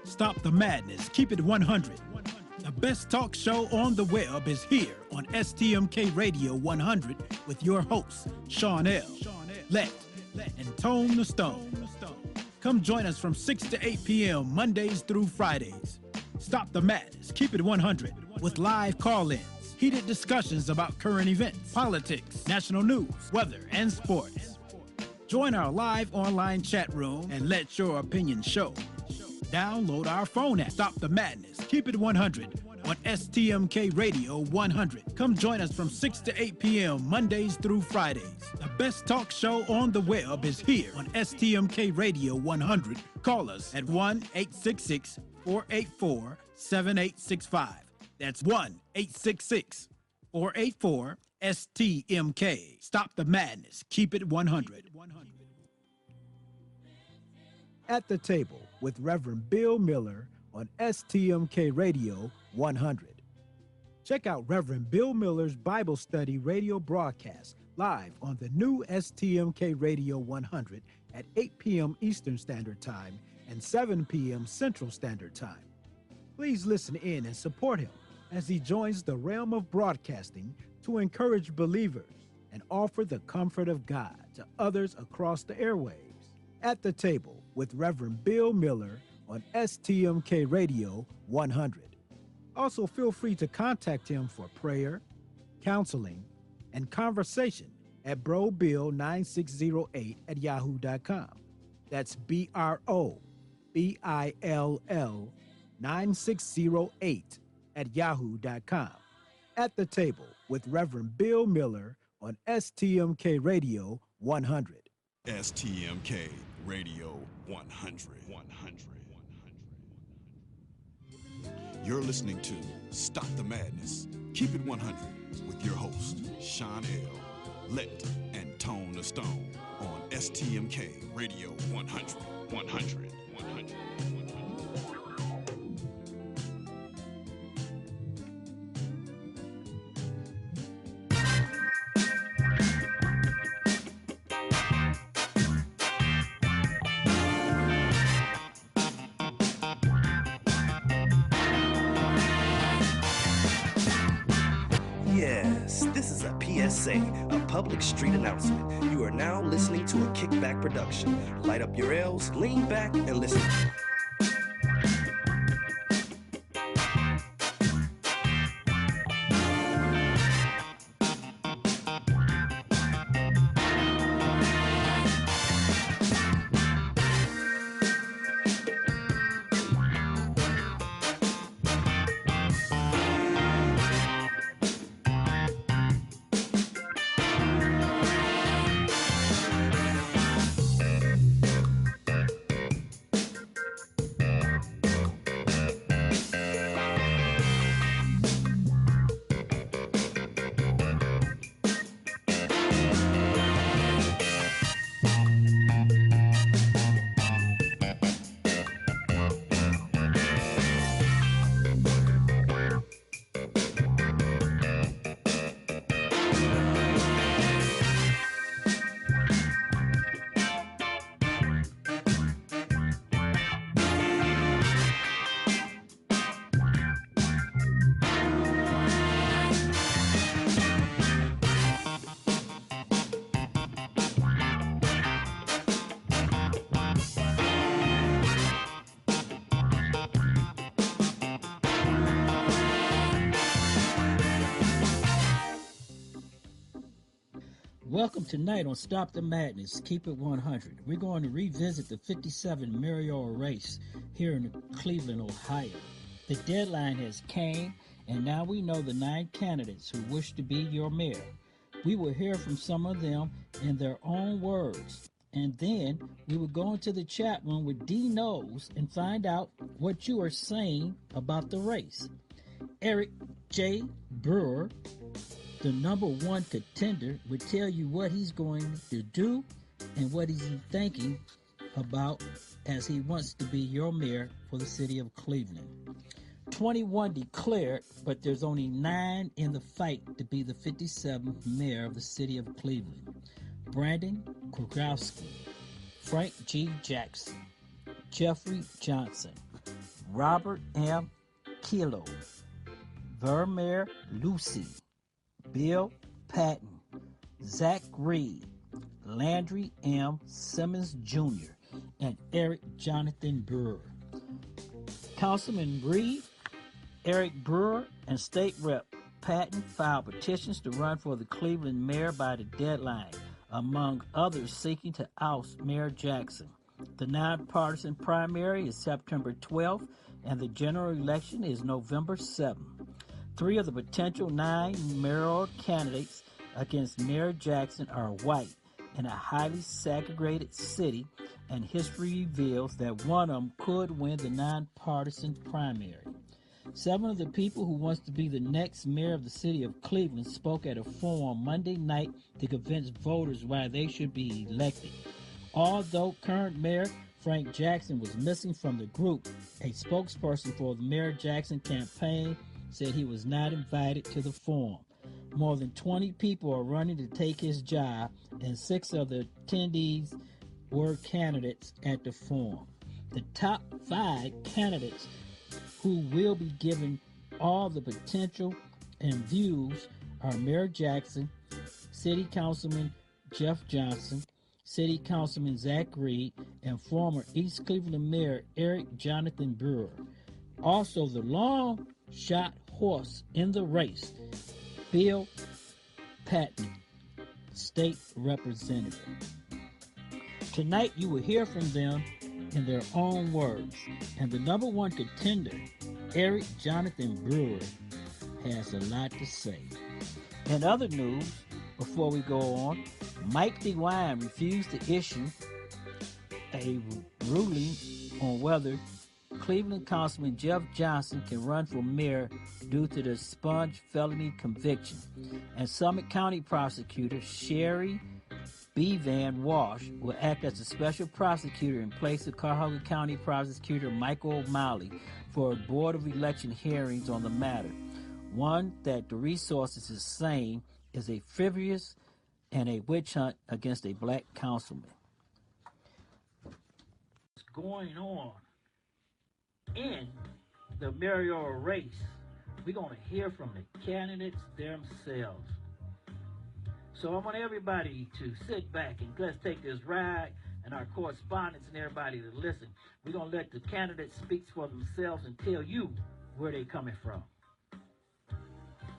Stop the madness. Keep it 100. The best talk show on the web is here on STMK Radio 100 with your hosts, Sean L., Let, and Tone the Stone. Come join us from 6 to 8 p.m. Mondays through Fridays. Stop the madness. Keep it 100 with live call-ins, heated discussions about current events, politics, national news, weather, and sports. Join our live online chat room and let your opinion show. Download our phone app. Stop the madness. Keep it 100 on STMK Radio 100. Come join us from 6 to 8 p.m. Mondays through Fridays. The best talk show on the web is here on STMK Radio 100. Call us at 1-866-484-7865. That's 1-866-484-STMK. Stop the madness. Keep it 100. At the Table with Reverend Bill Miller on STMK Radio 100. Check out Reverend Bill Miller's Bible Study radio broadcast live on the new STMK Radio 100 at 8 p.m. Eastern Standard Time and 7 p.m. Central Standard Time. Please listen in and support him as he joins the realm of broadcasting to encourage believers and offer the comfort of God to others across the airwaves. At the Table with Reverend Bill Miller on STMK Radio 100. Also, feel free to contact him for prayer, counseling, and conversation at brobill9608@yahoo.com. That's BROBILL9608@yahoo.com. At the Table with Reverend Bill Miller on STMK Radio 100. STMK Radio 100. You're listening to Stop the Madness, Keep It 100 with your host, Sean L., Let, and Tone the Stone on STMK Radio 100. This is a PSA, a public street announcement. You are now listening to a Kickback production. Light up your L's, lean back, and listen. Welcome tonight on Stop the Madness, Keep It 100. We're going to revisit the 57 mayoral race here in Cleveland, Ohio. The deadline has came, and now we know the 9 candidates who wish to be your mayor. We will hear from some of them in their own words, and then we will go into the chat room with D Knows and find out what you are saying about the race. Eric J. Brewer, the number 1 contender, would tell you what he's going to do and what he's thinking about as he wants to be your mayor for the city of Cleveland. 21 declared, but there's only 9 in the fight to be the 57th mayor of the city of Cleveland. Brandon Krogowski, Frank G. Jackson, Jeffrey Johnson, Robert M. Kilo, Vermeer Lucy, Bill Patton, Zach Reed, Landry M. Simmons Jr., and Eric Jonathan Brewer. Councilman Reed, Eric Brewer, and State Rep Patton filed petitions to run for the Cleveland mayor by the deadline, among others seeking to oust Mayor Jackson. The nonpartisan primary is September 12th, and the general election is November 7th. 3 of the potential 9 mayoral candidates against Mayor Jackson are white in a highly segregated city, and history reveals that one of them could win the nonpartisan primary. 7 of the people who wants to be the next mayor of the city of Cleveland spoke at a forum Monday night to convince voters why they should be elected. Although current mayor Frank Jackson was missing from the group, a spokesperson for the Mayor Jackson campaign said he was not invited to the forum. More than 20 people are running to take his job, and 6 of the attendees were candidates at the forum. The top 5 candidates who will be given all the potential and views are Mayor Jackson, City Councilman Jeff Johnson, City Councilman Zach Reed, and former East Cleveland Mayor Eric Jonathan Brewer. Also, the long shot horse in the race, Bill Patton, State Representative. Tonight, you will hear from them in their own words, and the number 1 contender, Eric Jonathan Brewer, has a lot to say. In other news, before we go on, Mike DeWine refused to issue a ruling on whether Cleveland Councilman Jeff Johnson can run for mayor due to the expunged felony conviction. And Summit County Prosecutor Sherry B. Van Walsh will act as a special prosecutor in place of Cuyahoga County Prosecutor Michael O'Malley for a Board of Election hearings on the matter. One that the resources is saying is a frivolous and a witch hunt against a black councilman. What's going on in the mayoral race? We're going to hear from the candidates themselves. So I want everybody to sit back and let's take this ride, and our correspondents and everybody to listen. We're going to let the candidates speak for themselves and tell you where they're coming from.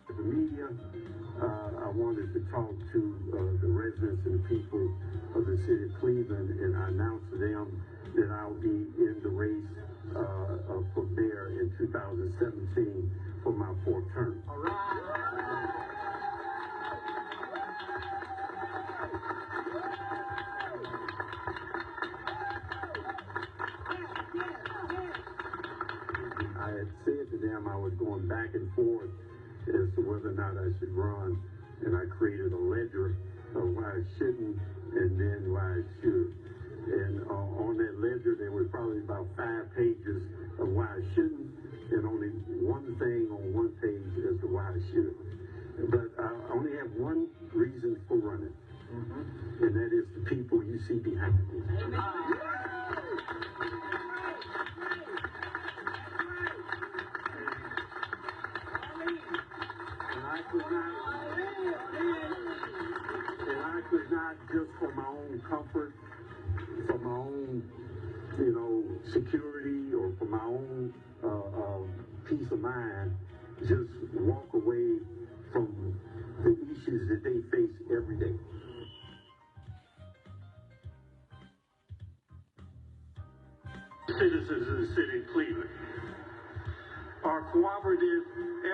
The media, I wanted to talk to the residents and the people of the city of Cleveland, and I announced to them that I'll be in the race for mayor in 2017 for my 4th term. All right. I had said to them I was going back and forth as to whether or not I should run, and I created a ledger of why I shouldn't and then why I should. And on that ledger, there was probably about 5 pages of why I shouldn't, and only one thing on one page as to why I should. But I only have one reason for running, and that is the people you see behind me. And I could not just for my own comfort, for my own, security, or for my own peace of mind, just walk away from the issues that they face every day. Citizens of the city of Cleveland, our cooperative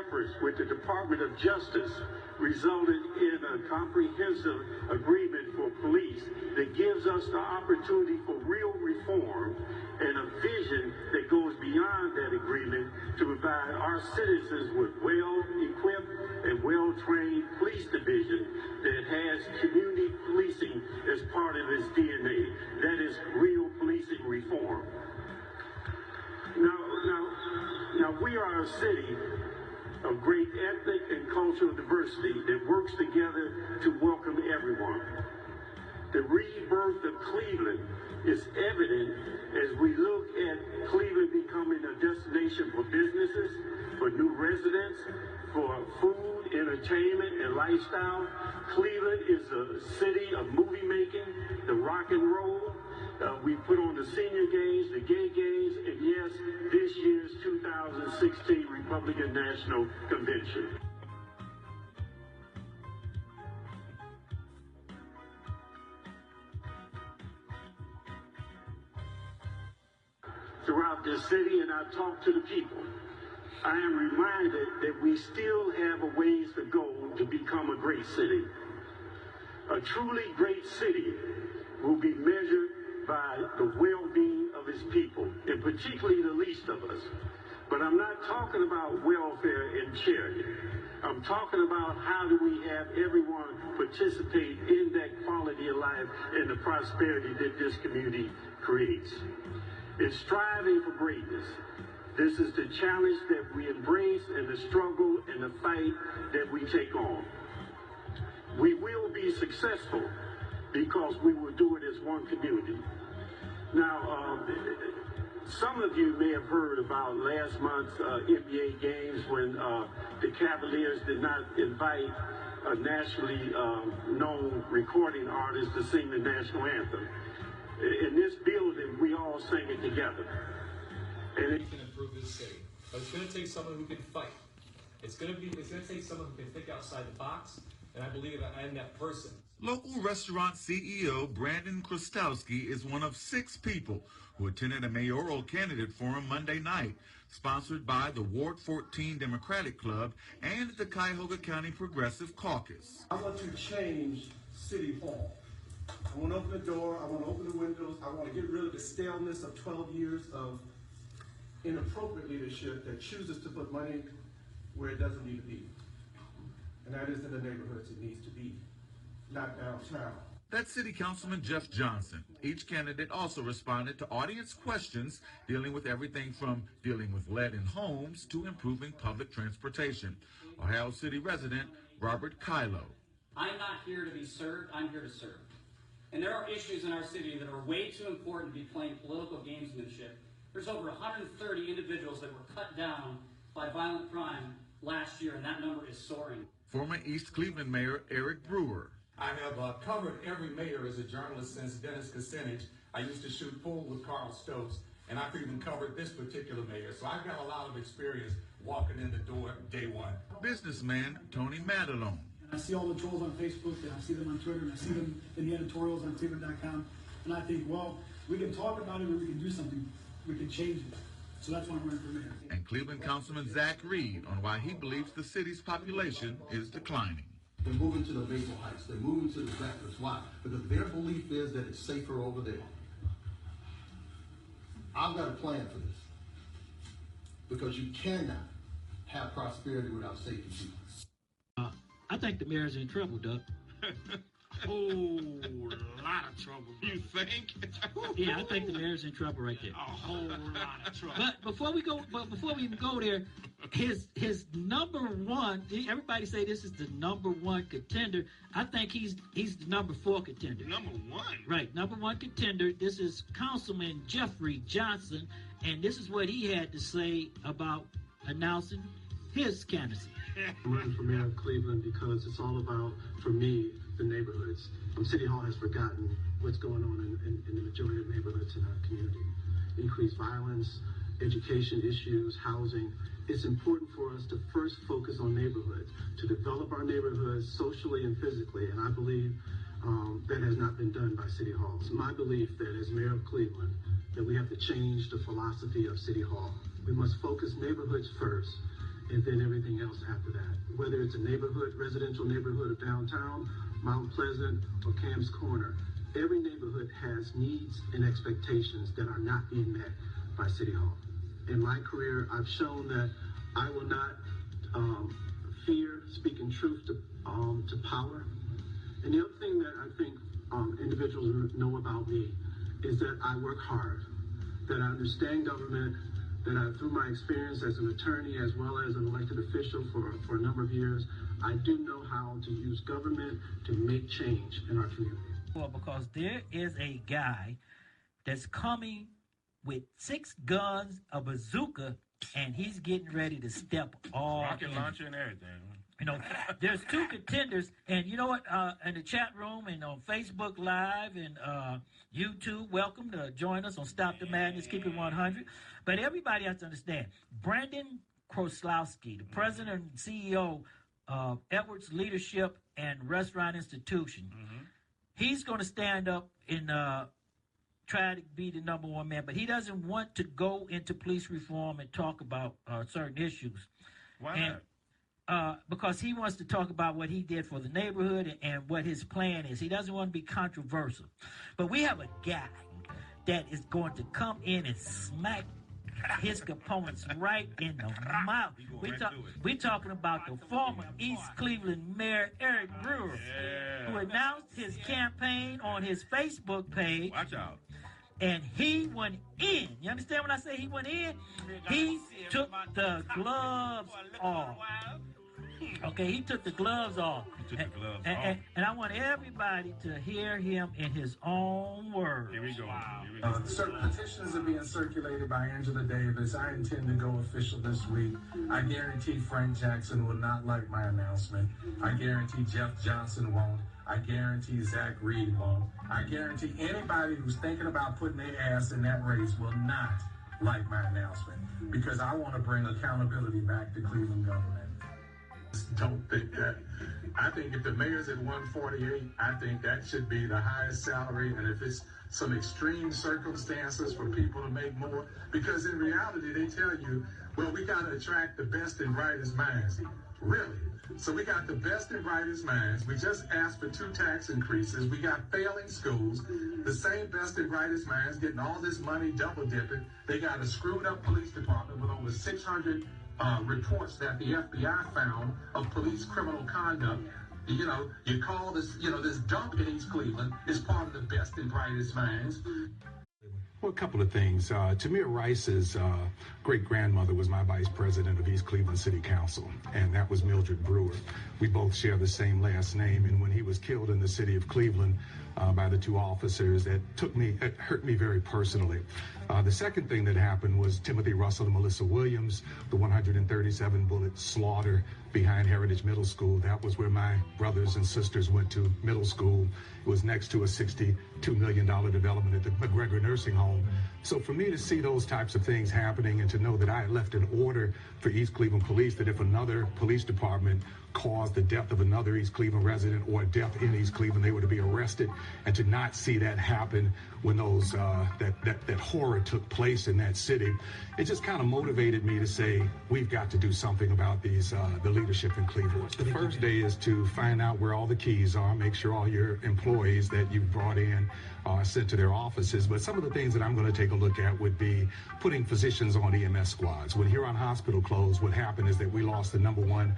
efforts with the Department of Justice resulted in a comprehensive agreement for police that gives us the opportunity for real reform and a vision that goes beyond that agreement to provide our citizens with well-equipped and well-trained police division that has community policing as part of its DNA. That is real policing reform. Now we are a city of great ethnic and cultural diversity that works together to welcome everyone. The rebirth of Cleveland is evident as we look at Cleveland becoming becoming a destination for businesses, for new residents, for food, entertainment, and lifestyle. Cleveland is a city of movie making, the rock and roll. We put on the senior games, the gay games, and yes, this year's 2016 Republican National Convention. Throughout this city, and I talk to the people, I am reminded that we still have a ways to go to become a great city. A truly great city will be measured by the well-being of its people, and particularly the least of us. But I'm not talking about welfare and charity. I'm talking about how do we have everyone participate in that quality of life and the prosperity that this community creates. It's striving for greatness. This is the challenge that we embrace and the struggle and the fight that we take on. We will be successful because we will do it as one community. Now, some of you may have heard about last month's NBA games when the Cavaliers did not invite a nationally known recording artist to sing the national anthem. In this building, we all sang it together. And We can improve this city, but it's going to take someone who can fight. It's going to take someone who can think outside the box, and I believe I am that person. Local restaurant CEO Brandon Krostowski is one of 6 people who attended a mayoral candidate forum Monday night, sponsored by the Ward 14 Democratic Club and the Cuyahoga County Progressive Caucus. I want to change City Hall. I want to open the door, I want to open the windows, I want to get rid of the staleness of 12 years of inappropriate leadership that chooses to put money where it doesn't need to be. And that is in the neighborhoods it needs to be, not downtown. That's City Councilman Jeff Johnson. Each candidate also responded to audience questions dealing with everything from dealing with lead in homes to improving public transportation. Ohio City resident Robert Kylo. I'm not here to be served, I'm here to serve. And there are issues in our city that are way too important to be playing political gamesmanship. There's over 130 individuals that were cut down by violent crime last year, and that number is soaring. Former East Cleveland Mayor Eric Brewer. I have covered every mayor as a journalist since Dennis Kucinich. I used to shoot pool with Carl Stokes, and I've even covered this particular mayor. So I've got a lot of experience walking in the door day one. Businessman Tony Madelone. I see all the trolls on Facebook, and I see them on Twitter, and I see them in the editorials on Cleveland.com, and I think, well, we can talk about it, or we can do something. We can change it. So that's why I'm running for mayor. And Cleveland Councilman Zach Reed on why he believes the city's population is declining. They're moving to the Maple Heights. They're moving to the Zephyrs. Why? Because their belief is that it's safer over there. I've got a plan for this. Because you cannot have prosperity without safety people. I think the mayor's in trouble, Doug. Whole lot of trouble. You think? Yeah, I think the mayor's in trouble right there. A whole lot of trouble. But before we even go there, his number one. Everybody say this is the number one contender. I think he's the number 4 contender. Number 1. Right, number 1 contender. This is Councilman Jeffrey Johnson, and this is what he had to say about announcing his candidacy. I'm running for mayor of Cleveland because it's all about, for me, the neighborhoods. City Hall has forgotten what's going on in the majority of neighborhoods in our community. Increased violence, education issues, housing. It's important for us to first focus on neighborhoods, to develop our neighborhoods socially and physically, and I believe that has not been done by City Hall. It's my belief that as mayor of Cleveland, that we have to change the philosophy of City Hall. We must focus neighborhoods first, and then everything else after that. Whether it's a neighborhood, residential neighborhood of downtown, Mount Pleasant, or Camps Corner, every neighborhood has needs and expectations that are not being met by City Hall. In my career, I've shown that I will not fear speaking truth to power. And the other thing that I think individuals know about me is that I work hard, that I understand government, that through my experience as an attorney as well as an elected official for a number of years, I do know how to use government to make change in our community. Well, because there is a guy that's coming with 6 guns, a bazooka, and he's getting ready to step all rocket in. launcher and everything. You know, there's 2 contenders, and you know what? In the chat room and on Facebook Live and YouTube, welcome to join us on Stop the Madness, Keep It 100. But everybody has to understand, Brandon Kroslowski, the president and CEO of Edwards Leadership and Restaurant Institution, he's going to stand up and try to be the #1 man, but he doesn't want to go into police reform and talk about certain issues. Why not? Because he wants to talk about what he did for the neighborhood and what his plan is. He doesn't want to be controversial. But we have a guy that is going to come in and smack his opponents right in the mouth. We're talking about the former East Cleveland Mayor Eric Brewer, who announced his campaign on his Facebook page. Watch out. And he went in. You understand when I say he went in? He took the gloves off. Okay, he took the gloves off. And I want everybody to hear him in his own words. Here we go. Certain petitions are being circulated by Angela Davis. I intend to go official this week. I guarantee Frank Jackson will not like my announcement. I guarantee Jeff Johnson won't. I guarantee Zach Reed won't. I guarantee anybody who's thinking about putting their ass in that race will not like my announcement, because I want to bring accountability back to Cleveland government. Don't think that. I think if the mayor's at 148, I think that should be the highest salary. And if it's some extreme circumstances for people to make more, because in reality, they tell you, well, we got to attract the best and brightest minds. Really? So we got the best and brightest minds. We just asked for 2 tax increases. We got failing schools. The same best and brightest minds getting all this money double dipping. They got a screwed up police department with over 600 reports that the FBI found of police criminal conduct. You know, you call this, this dump in East Cleveland is part of the best and brightest minds. Well, a couple of things. Tamir Rice's great-grandmother was my vice president of East Cleveland City Council, and that was Mildred Brewer. We both share the same last name, and when he was killed in the city of Cleveland by the 2 officers, it hurt me very personally. The second thing that happened was Timothy Russell and Melissa Williams, the 137-bullet slaughter behind Heritage Middle School. That was where my brothers and sisters went to middle school. It was next to a $62 million development at the McGregor Nursing Home. So for me to see those types of things happening and to know that I had left an order for East Cleveland Police that if another police department caused the death of another East Cleveland resident or a death in East Cleveland, they were to be arrested, and to not see that happen when those that horror took place in that city, it just kind of motivated me to say we've got to do something about these the leadership in Cleveland. The first day is to find out where all the keys are, make sure all your employees that you've brought in are sent to their offices. But some of the things that I'm going to take a look at would be putting physicians on EMS squads. When Huron Hospital closed, what happened is that we lost the #1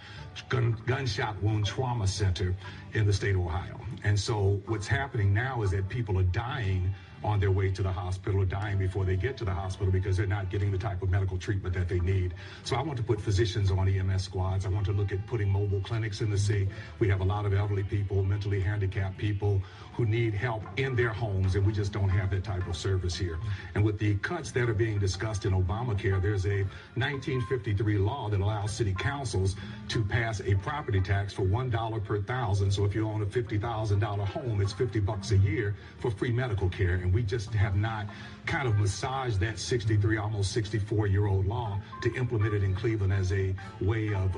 gunshot wound trauma center in the state of Ohio. And so what's happening now is that people are dying on their way to the hospital or dying before they get to the hospital because they're not getting the type of medical treatment that they need. So I want to put physicians on EMS squads. I want to look at putting mobile clinics in the city. We have a lot of elderly people, mentally handicapped people who need help in their homes, and we just don't have that type of service here. And with the cuts that are being discussed in Obamacare, there's a 1953 law that allows city councils to pass a property tax for $1 per thousand. So if you own a $50,000 home, it's $50 a year for free medical care. And we just have not kind of massaged that 63, almost 64-year-old law to implement it in Cleveland as a way of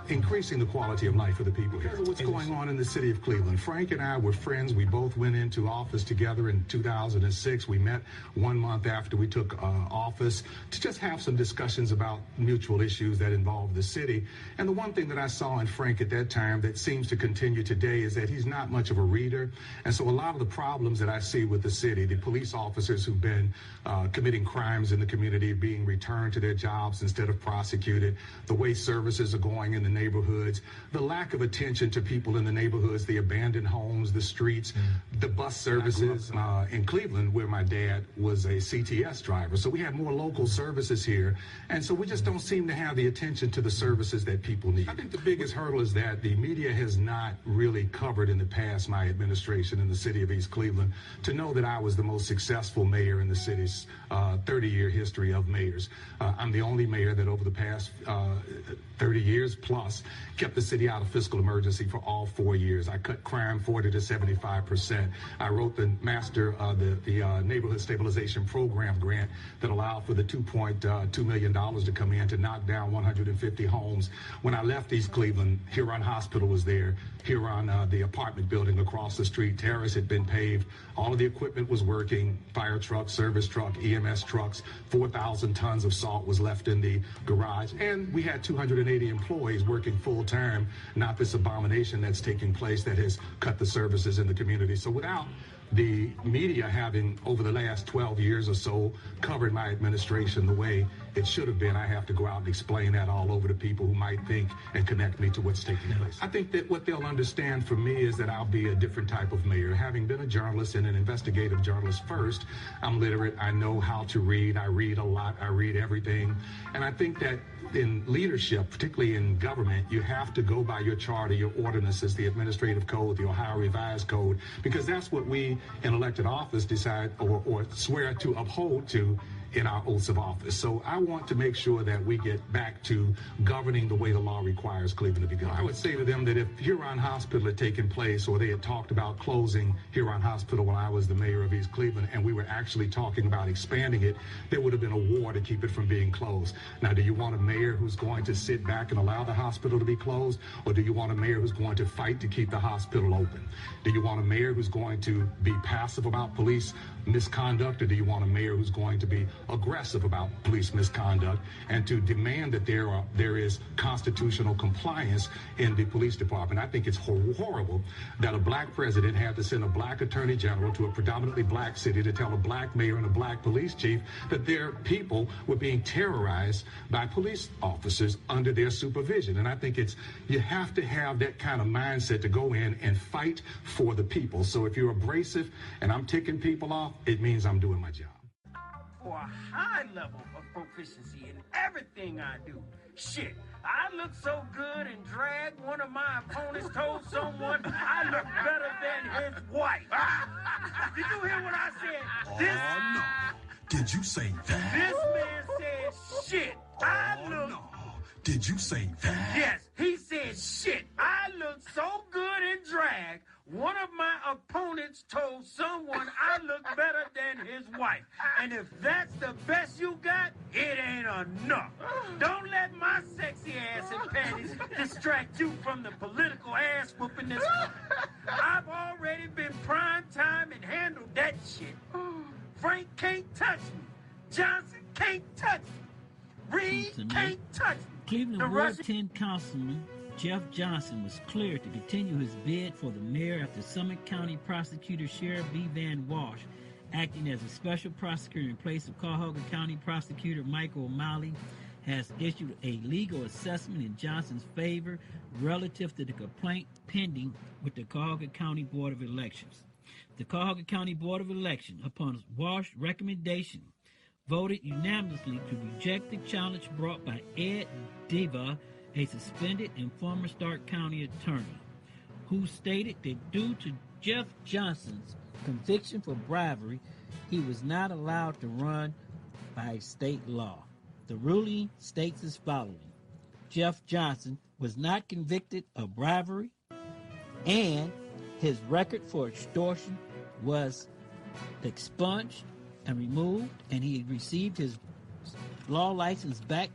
increasing the quality of life for the people here. What's going on in the city of Cleveland? Frank and I were friends. We both went into office together in 2006. We met 1 month after we took office to just have some discussions about mutual issues that involve the city. And the one thing that I saw in Frank at that time that seems to continue today is that he's not much of a reader. And so a lot of the problems that I see with the city, the police officers who've been committing crimes in the community being returned to their jobs instead of prosecuted, the way services are going in the neighborhoods, the lack of attention to people in the neighborhoods, the abandoned homes, the streets, the bus services in Cleveland, where my dad was a CTS driver. So we have more local services here. And so we just don't seem to have the attention to the services that people need. I think the biggest hurdle is that the media has not really covered in the past my administration in the city of East Cleveland. To know that I was the most successful mayor in the city's 30-year history of mayors. I'm the only mayor that over the past 30 years plus kept the city out of fiscal emergency for all 4 years. I cut crime 40 to 75%. I wrote the the neighborhood stabilization program grant that allowed for the $2.2 million to come in to knock down 150 homes. When I left East Cleveland, Huron Hospital was there. Huron, the apartment building across the street, terrace had been paved. All of the equipment was working, fire trucks, service truck, EMS trucks, 4,000 tons of salt was left in the garage, and we had 280 employees working full-time, not this abomination that's taking place that has cut the services in the community. So without the media having, over the last 12 years or so, covered my administration the way it should have been, I have to go out and explain that all over to people who might think and connect me to what's taking place. I think that what they'll understand from me is that I'll be a different type of mayor. Having been a journalist and an investigative journalist first, I'm literate. I know how to read. I read a lot. I read everything. And I think that in leadership, particularly in government, you have to go by your charter, your ordinances, the administrative code, the Ohio Revised Code, because that's what we in elected office decide or swear to uphold to in our oaths of office. So I want to make sure that we get back to governing the way the law requires Cleveland to be governed. I would say to them that if Huron Hospital had taken place, or they had talked about closing Huron Hospital when I was the mayor of East Cleveland, and we were actually talking about expanding it, there would have been a war to keep it from being closed. Now, do you want a mayor who's going to sit back and allow the hospital to be closed, or do you want a mayor who's going to fight to keep the hospital open? Do you want a mayor who's going to be passive about police misconduct, or do you want a mayor who's going to be aggressive about police misconduct and to demand that there is constitutional compliance in the police department? I think it's horrible that a black president had to send a black attorney general to a predominantly black city to tell a black mayor and a black police chief that their people were being terrorized by police officers under their supervision. And I think you have to have that kind of mindset to go in and fight for the people. So if you're abrasive and I'm ticking people off, it means I'm doing my job. For a high level of proficiency in everything I do. Shit, I look so good in drag, one of my opponents told someone I look better than his wife. Did you hear what I said? No. Did you say that? This man said shit. I look... No. Did you say that? Yes, he said shit. I look so good in drag, one of my opponents told someone I look better than his wife. And if that's the best you got, it ain't enough. Don't let my sexy ass and panties distract you from the political ass whooping this. I've already been prime time and handled that shit. Frank can't touch me. Johnson can't touch me. Reed can't touch me. Cleveland Ward 10 Councilman Jeff Johnson was cleared to continue his bid for the mayor after Summit County Prosecutor Sheriff B. Van Walsh, acting as a special prosecutor in place of Cuyahoga County Prosecutor Michael O'Malley, has issued a legal assessment in Johnson's favor relative to the complaint pending with the Cuyahoga County Board of Elections. The Cuyahoga County Board of Elections, upon Walsh's recommendation, voted unanimously to reject the challenge brought by Ed Diva, a suspended and former Stark County attorney, who stated that due to Jeff Johnson's conviction for bribery, he was not allowed to run by state law. The ruling states as following: Jeff Johnson was not convicted of bribery, and his record for extortion was expunged and removed, and he received his law license back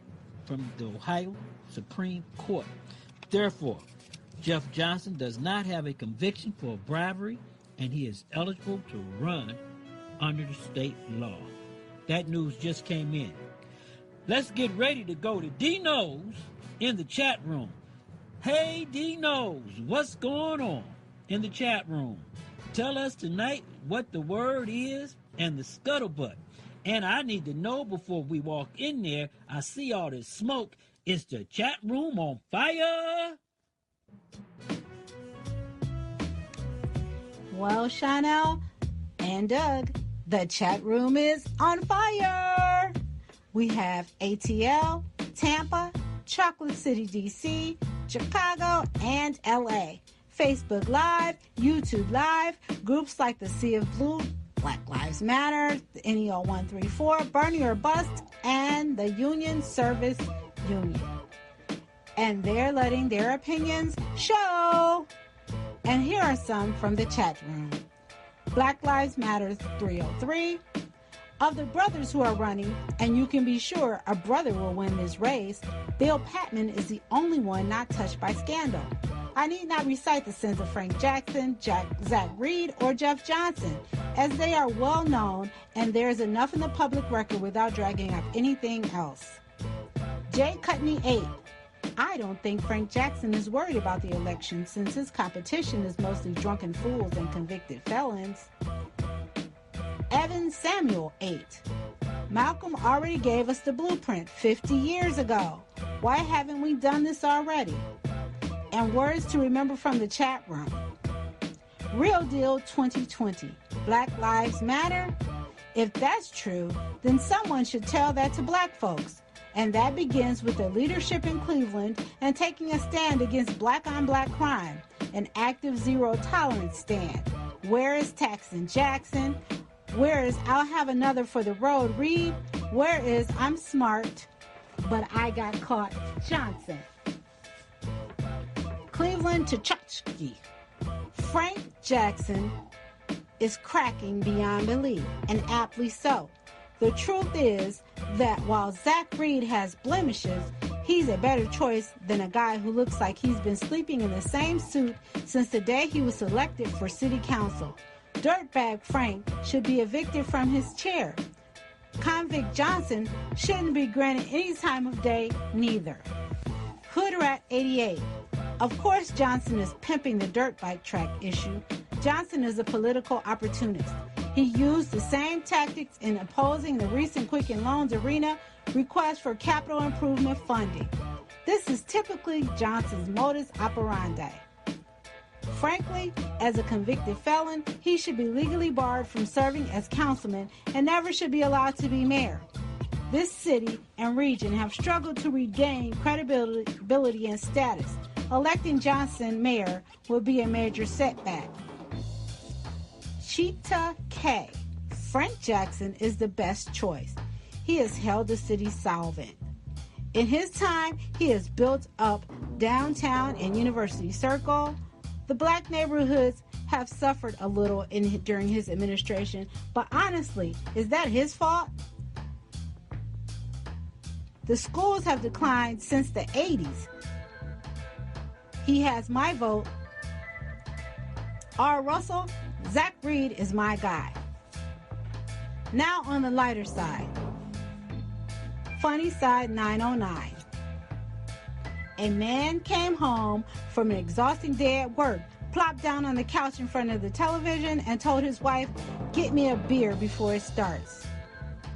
from the Ohio Supreme Court. Therefore, Jeff Johnson does not have a conviction for bribery, and he is eligible to run under the state law. That news just came in. Let's get ready to go to D-Knows in the chat room. Hey, D-Knows, what's going on in the chat room? Tell us tonight what the word is and the scuttlebutt. And I need to know before we walk in there. I see all this smoke. Is the chat room on fire? Well, Chanel and Doug, the chat room is on fire. We have ATL, Tampa, Chocolate City, DC, Chicago, and LA. Facebook Live, YouTube Live, groups like the Sea of Blue Black Lives Matter, the NEO 134, Bernie or Bust, and the Union Service Union. And they're letting their opinions show. And here are some from the chat room. Black Lives Matter 303. Of the brothers who are running, and you can be sure a brother will win this race, Bill Patman is the only one not touched by scandal. I need not recite the sins of Frank Jackson, Zach Reed, or Jeff Johnson, as they are well known, and there is enough in the public record without dragging up anything else. Jay Cutney 8. I don't think Frank Jackson is worried about the election since his competition is mostly drunken fools and convicted felons. Evan Samuel 8. Malcolm already gave us the blueprint 50 years ago. Why haven't we done this already? And words to remember from the chat room. Real Deal 2020. Black Lives Matter? If that's true, then someone should tell that to black folks. And that begins with the leadership in Cleveland and taking a stand against black-on-black crime, an active zero-tolerance stand. Where is Taxon Jackson? Where is I'll have another for the road Reed? Where is I'm smart, but I got caught Johnson? Cleveland to Chutchke. Frank Jackson is cracking beyond belief, and aptly so. The truth is that while Zach Reed has blemishes, he's a better choice than a guy who looks like he's been sleeping in the same suit since the day he was selected for city council. Dirtbag Frank should be evicted from his chair. Convict Johnson shouldn't be granted any time of day, neither. Hoodrat 88. Of course Johnson is pimping the dirt bike track issue. Johnson is a political opportunist. He used the same tactics in opposing the recent Quicken Loans Arena request for capital improvement funding. This is typically Johnson's modus operandi. Frankly, as a convicted felon, he should be legally barred from serving as councilman and never should be allowed to be mayor. This city and region have struggled to regain credibility and status. Electing Johnson mayor would be a major setback. Cheetah K. Frank Jackson is the best choice. He has held the city solvent. In his time, he has built up downtown and University Circle. The black neighborhoods have suffered a little during his administration, but honestly, is that his fault? The schools have declined since the 80s. He has my vote. R. Russell, Zach Reed is my guy. Now on the lighter side. Funny Side 909. A man came home from an exhausting day at work, plopped down on the couch in front of the television, and told his wife, "Get me a beer before it starts."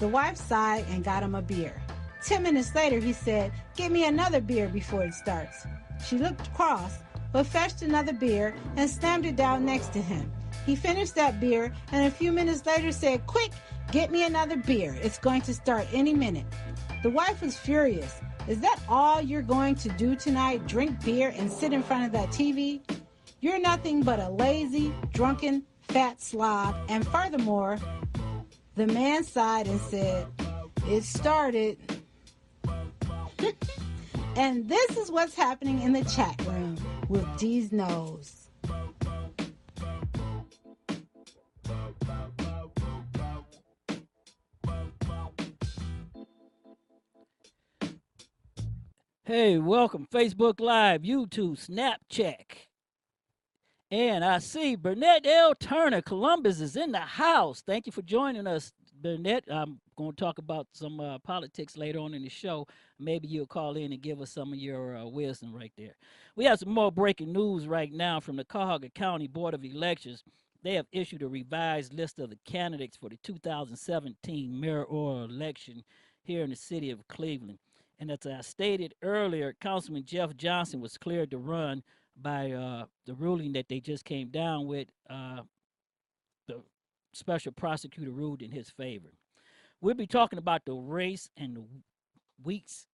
The wife sighed and got him a beer. 10 minutes later, he said, "Get me another beer before it starts." She looked cross, but fetched another beer and slammed it down next to him. He finished that beer and a few minutes later said, "Quick, get me another beer. It's going to start any minute." The wife was furious. "Is that all you're going to do tonight? Drink beer and sit in front of that TV? You're nothing but a lazy, drunken, fat slob." And furthermore, the man sighed and said, "It started." And this is what's happening in the chat room with D's Nose. Hey, welcome. Facebook Live, YouTube, Snapchat. And I see Burnett L. Turner, Columbus, is in the house. Thank you for joining us, Burnett. I'm going to talk about some politics later on in the show. Maybe you'll call in and give us some of your wisdom right there. We have some more breaking news right now from the Cuyahoga County Board of Elections. They have issued a revised list of the candidates for the 2017 mayoral election here in the city of Cleveland. And as I stated earlier, Councilman Jeff Johnson was cleared to run by the ruling that they just came down with. The special prosecutor ruled in his favor. We'll be talking about the race and the weeks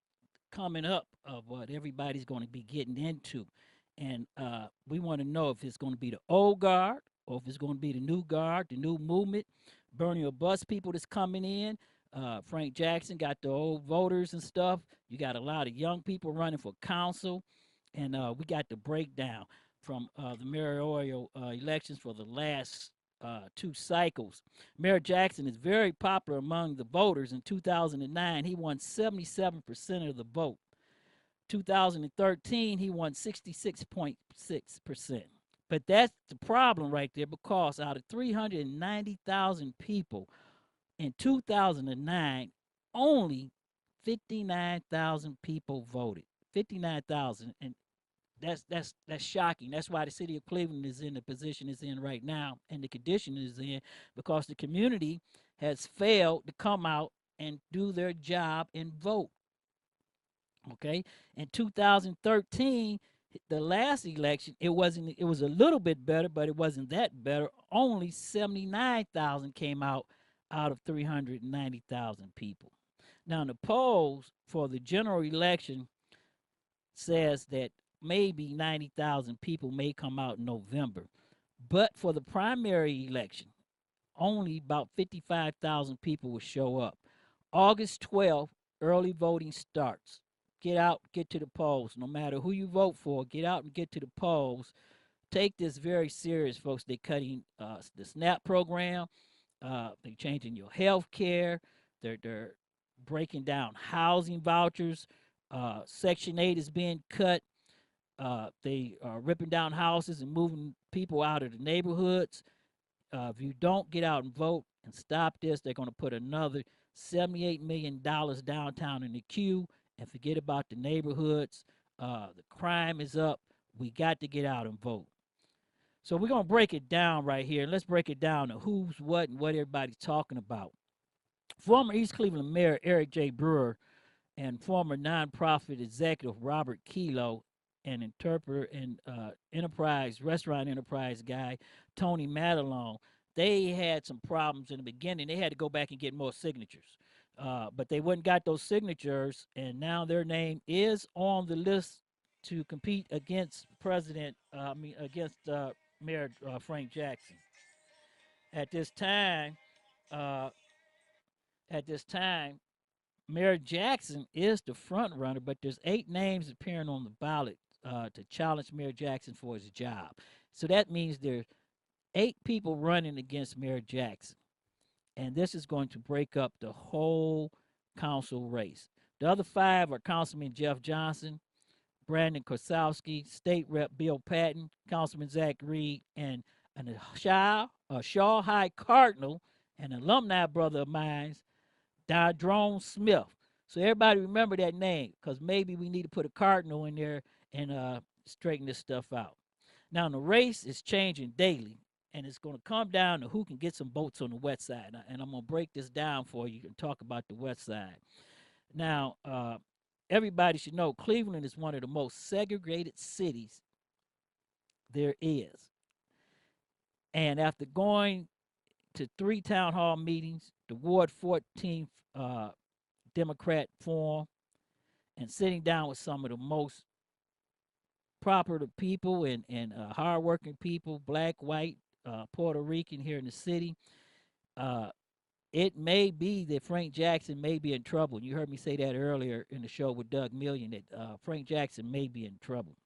coming up of what everybody's going to be getting into. And we want to know if it's going to be the old guard or if it's going to be the new guard, the new movement. Bernie will bus people that's coming in. Frank Jackson got the old voters and stuff. You got a lot of young people running for council, and we got the breakdown from the mayoral elections for the last two cycles. Mayor Jackson is very popular among the voters. In 2009, he won 77% of the vote. 2013, he won 66.6%. But that's the problem right there, because out of 390,000 people in 2009, only 59,000 people voted. 59,000, and that's shocking. That's why the city of Cleveland is in the position it's in right now, and the condition it's in, because the community has failed to come out and do their job and vote. Okay, in 2013, the last election, it was a little bit better, but it wasn't that better. Only 79,000 came out of 390,000 people. Now the polls for the general election says that maybe 90,000 people may come out in November, but for the primary election, only about 55,000 people will show up. August 12th, early voting starts. Get out, get to the polls. No matter who you vote for, get out and get to the polls. Take this very serious, folks. They're cutting the SNAP program. They're changing your health care. They're breaking down housing vouchers. Section 8 is being cut. They are ripping down houses and moving people out of the neighborhoods. If you don't get out and vote and stop this, they're going to put another $78 million downtown in the queue and forget about the neighborhoods. The crime is up. We got to get out and vote. So we're going to break it down right here. And let's break it down to who's what and what everybody's talking about. Former East Cleveland Mayor Eric J. Brewer and former nonprofit executive Robert Kelo and interpreter and restaurant enterprise guy Tony Madelon, they had some problems in the beginning. They had to go back and get more signatures, but they wouldn't got those signatures, and now their name is on the list to compete against Mayor Frank Jackson. At this time, uh, at this time, Mayor Jackson is the front runner, but there's 8 names appearing on the ballot to challenge Mayor Jackson for his job. So that means there's 8 people running against Mayor Jackson, and this is going to break up the whole council race. The other 5 are Councilman Jeff Johnson, Brandon Kosowski, State Rep Bill Patton, Councilman Zach Reed, and a Shaw High Cardinal, an alumni brother of mine, Dardrone Smith. So everybody remember that name, because maybe we need to put a cardinal in there and straighten this stuff out. Now the race is changing daily, and it's going to come down to who can get some votes on the west side. And I'm going to break this down for you and talk about the west side. Now, everybody should know Cleveland is one of the most segregated cities there is. And after going to 3 town hall meetings, the Ward 14th Democrat Forum, and sitting down with some of the most proper people and hardworking people, black, white, Puerto Rican here in the city, it may be that Frank Jackson may be in trouble. You heard me say that earlier in the show with Doug Million, that Frank Jackson may be in trouble.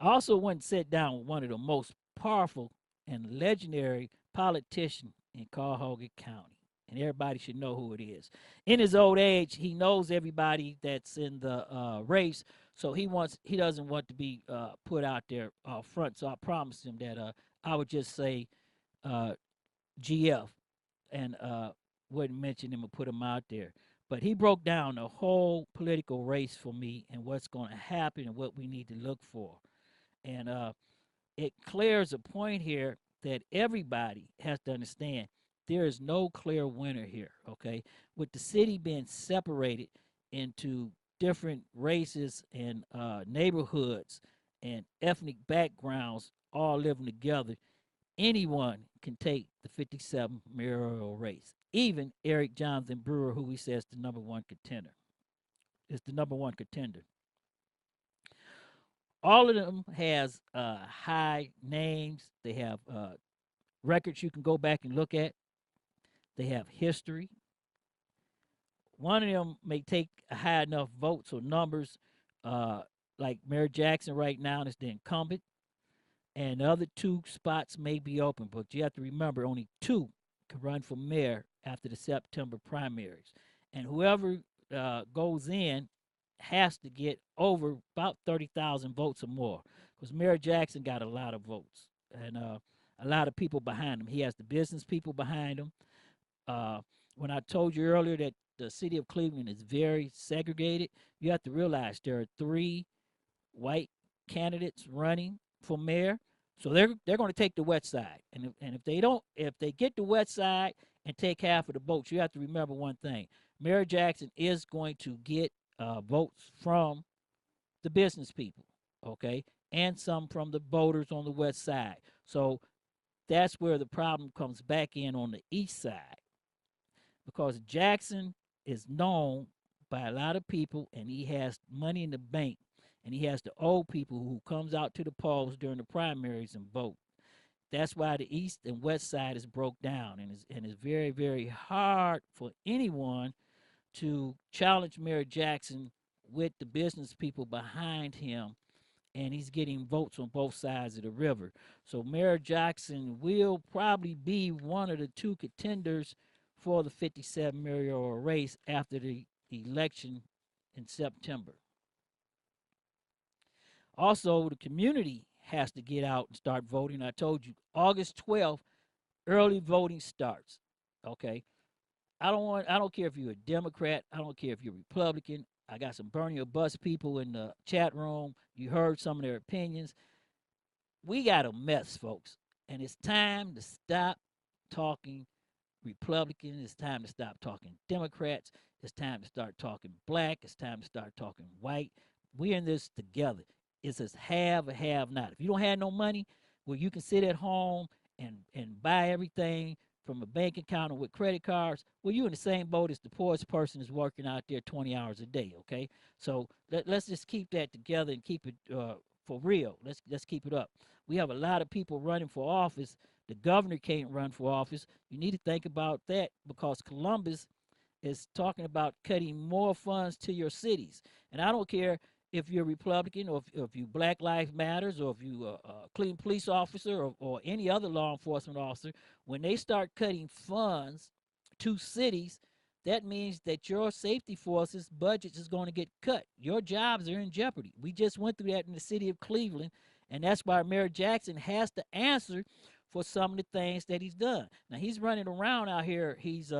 I also went and sat down with one of the most powerful and legendary politicians in Cuyahoga County. And everybody should know who it is. In his old age, he knows everybody that's in the race, so he doesn't want to be put out there front. So I promised him that I would just say GF and wouldn't mention him or put him out there. But he broke down the whole political race for me and what's going to happen and what we need to look for. And it clears a point here that everybody has to understand. There is no clear winner here, okay? With the city being separated into different races and neighborhoods and ethnic backgrounds all living together, anyone can take the 57 mayoral race. Even Eric Jonathan Brewer, who he says the number one contender, is the number one contender. All of them has high names. They have records you can go back and look at. They have history. One of them may take high enough votes or numbers, uh, like Mayor Jackson right now is the incumbent, and the other two spots may be open. But you have to remember, only two can run for mayor after the September primaries, and whoever goes in has to get over about 30,000 votes or more, because Mayor Jackson got a lot of votes and a lot of people behind him. He has the business people behind him. Uh, when I told you earlier that the city of Cleveland is very segregated, you have to realize there are three white candidates running for mayor. So they're going to take the west side, and if they don't, if they get the west side and take half of the votes, you have to remember one thing: Mayor Jackson is going to get votes from the business people, okay, and some from the voters on the west side. So that's where the problem comes back in on the east side, because Jackson is known by a lot of people, and he has money in the bank, and he has the old people who comes out to the polls during the primaries and vote. That's why the east and west side is broke down, and it's very, very hard for anyone to challenge Mayor Jackson with the business people behind him, and he's getting votes on both sides of the river. So Mayor Jackson will probably be one of the two contenders for the 57 mayoral race after the election in September. Also, the community has to get out and start voting. I told you August 12th, early voting starts. Okay. I don't care if you're a Democrat, I don't care if you're Republican. I got some burn your bus people in the chat room. You heard some of their opinions. We got a mess, folks. And it's time to stop talking Republican. It's time to stop talking Democrats. It's time to start talking black. It's time to start talking white. We're in this together. It's a have or have not. If you don't have no money, well, you can sit at home and buy everything from a bank account or with credit cards. Well, you're in the same boat as the poorest person is working out there 20 hours a day. Okay, so let's just keep that together and keep it for real. Let's keep it up. We have a lot of people running for office. The governor can't run for office. You need to think about that, because Columbus is talking about cutting more funds to your cities. And I don't care if you're Republican, or if you Black Lives Matters, or if you a clean police officer, or any other law enforcement officer. When they start cutting funds to cities, that means that your safety forces budgets is going to get cut. Your jobs are in jeopardy. We just went through that in the city of Cleveland, and that's why Mayor Jackson has to answer for some of the things that he's done. Now he's running around out here. He's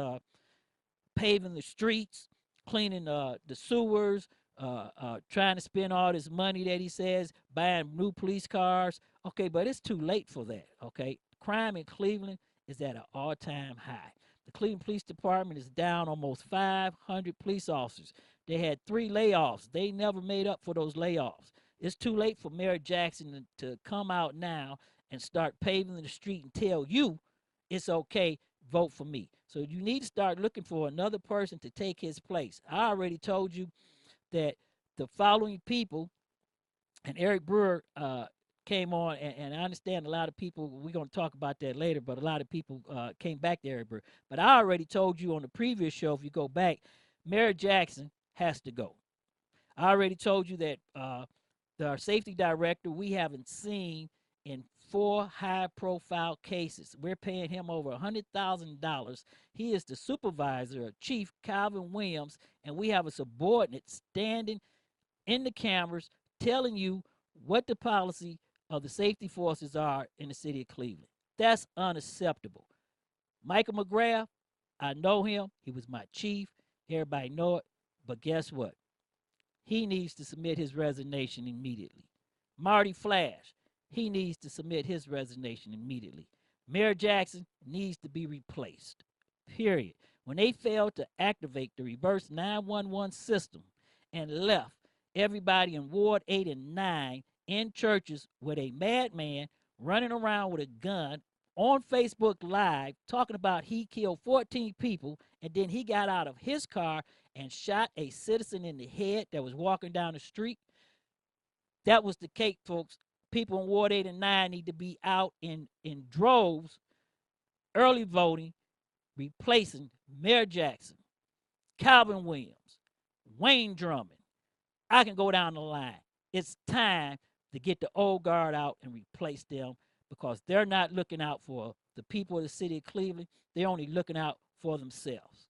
paving the streets, cleaning the sewers, trying to spend all this money that he says, buying new police cars. Okay, but it's too late for that. Okay, crime in Cleveland is at an all-time high. The Cleveland Police Department is down almost 500 police officers. They had 3 layoffs. They never made up for those layoffs. It's too late for Mayor Jackson to come out now and start paving the street and tell you it's okay, vote for me. So you need to start looking for another person to take his place. I already told you that the following people, and Eric Brewer came on, and I understand a lot of people, we're going to talk about that later, but a lot of people came back to Eric Brewer. But I already told you on the previous show, if you go back, Mayor Jackson has to go. I already told you that our safety director, we haven't seen in 4 high-profile cases. We're paying him over $100,000. He is the supervisor of Chief Calvin Williams, and we have a subordinate standing in the cameras telling you what the policy of the safety forces are in the city of Cleveland. That's unacceptable. Michael McGrath, I know him. He was my chief. Everybody know it. But guess what? He needs to submit his resignation immediately. Marty Flash, he needs to submit his resignation immediately. Mayor Jackson needs to be replaced. Period. When they failed to activate the reverse 911 system and left everybody in Ward 8 and 9 in churches with a madman running around with a gun on Facebook Live talking about he killed 14 people, and then he got out of his car and shot a citizen in the head that was walking down the street. That was the cake, folks. People in Ward 8 and 9 need to be out in droves, early voting, replacing Mayor Jackson, Calvin Williams, Wayne Drummond. I can go down the line. It's time to get the old guard out and replace them because they're not looking out for the people of the city of Cleveland. They're only looking out for themselves.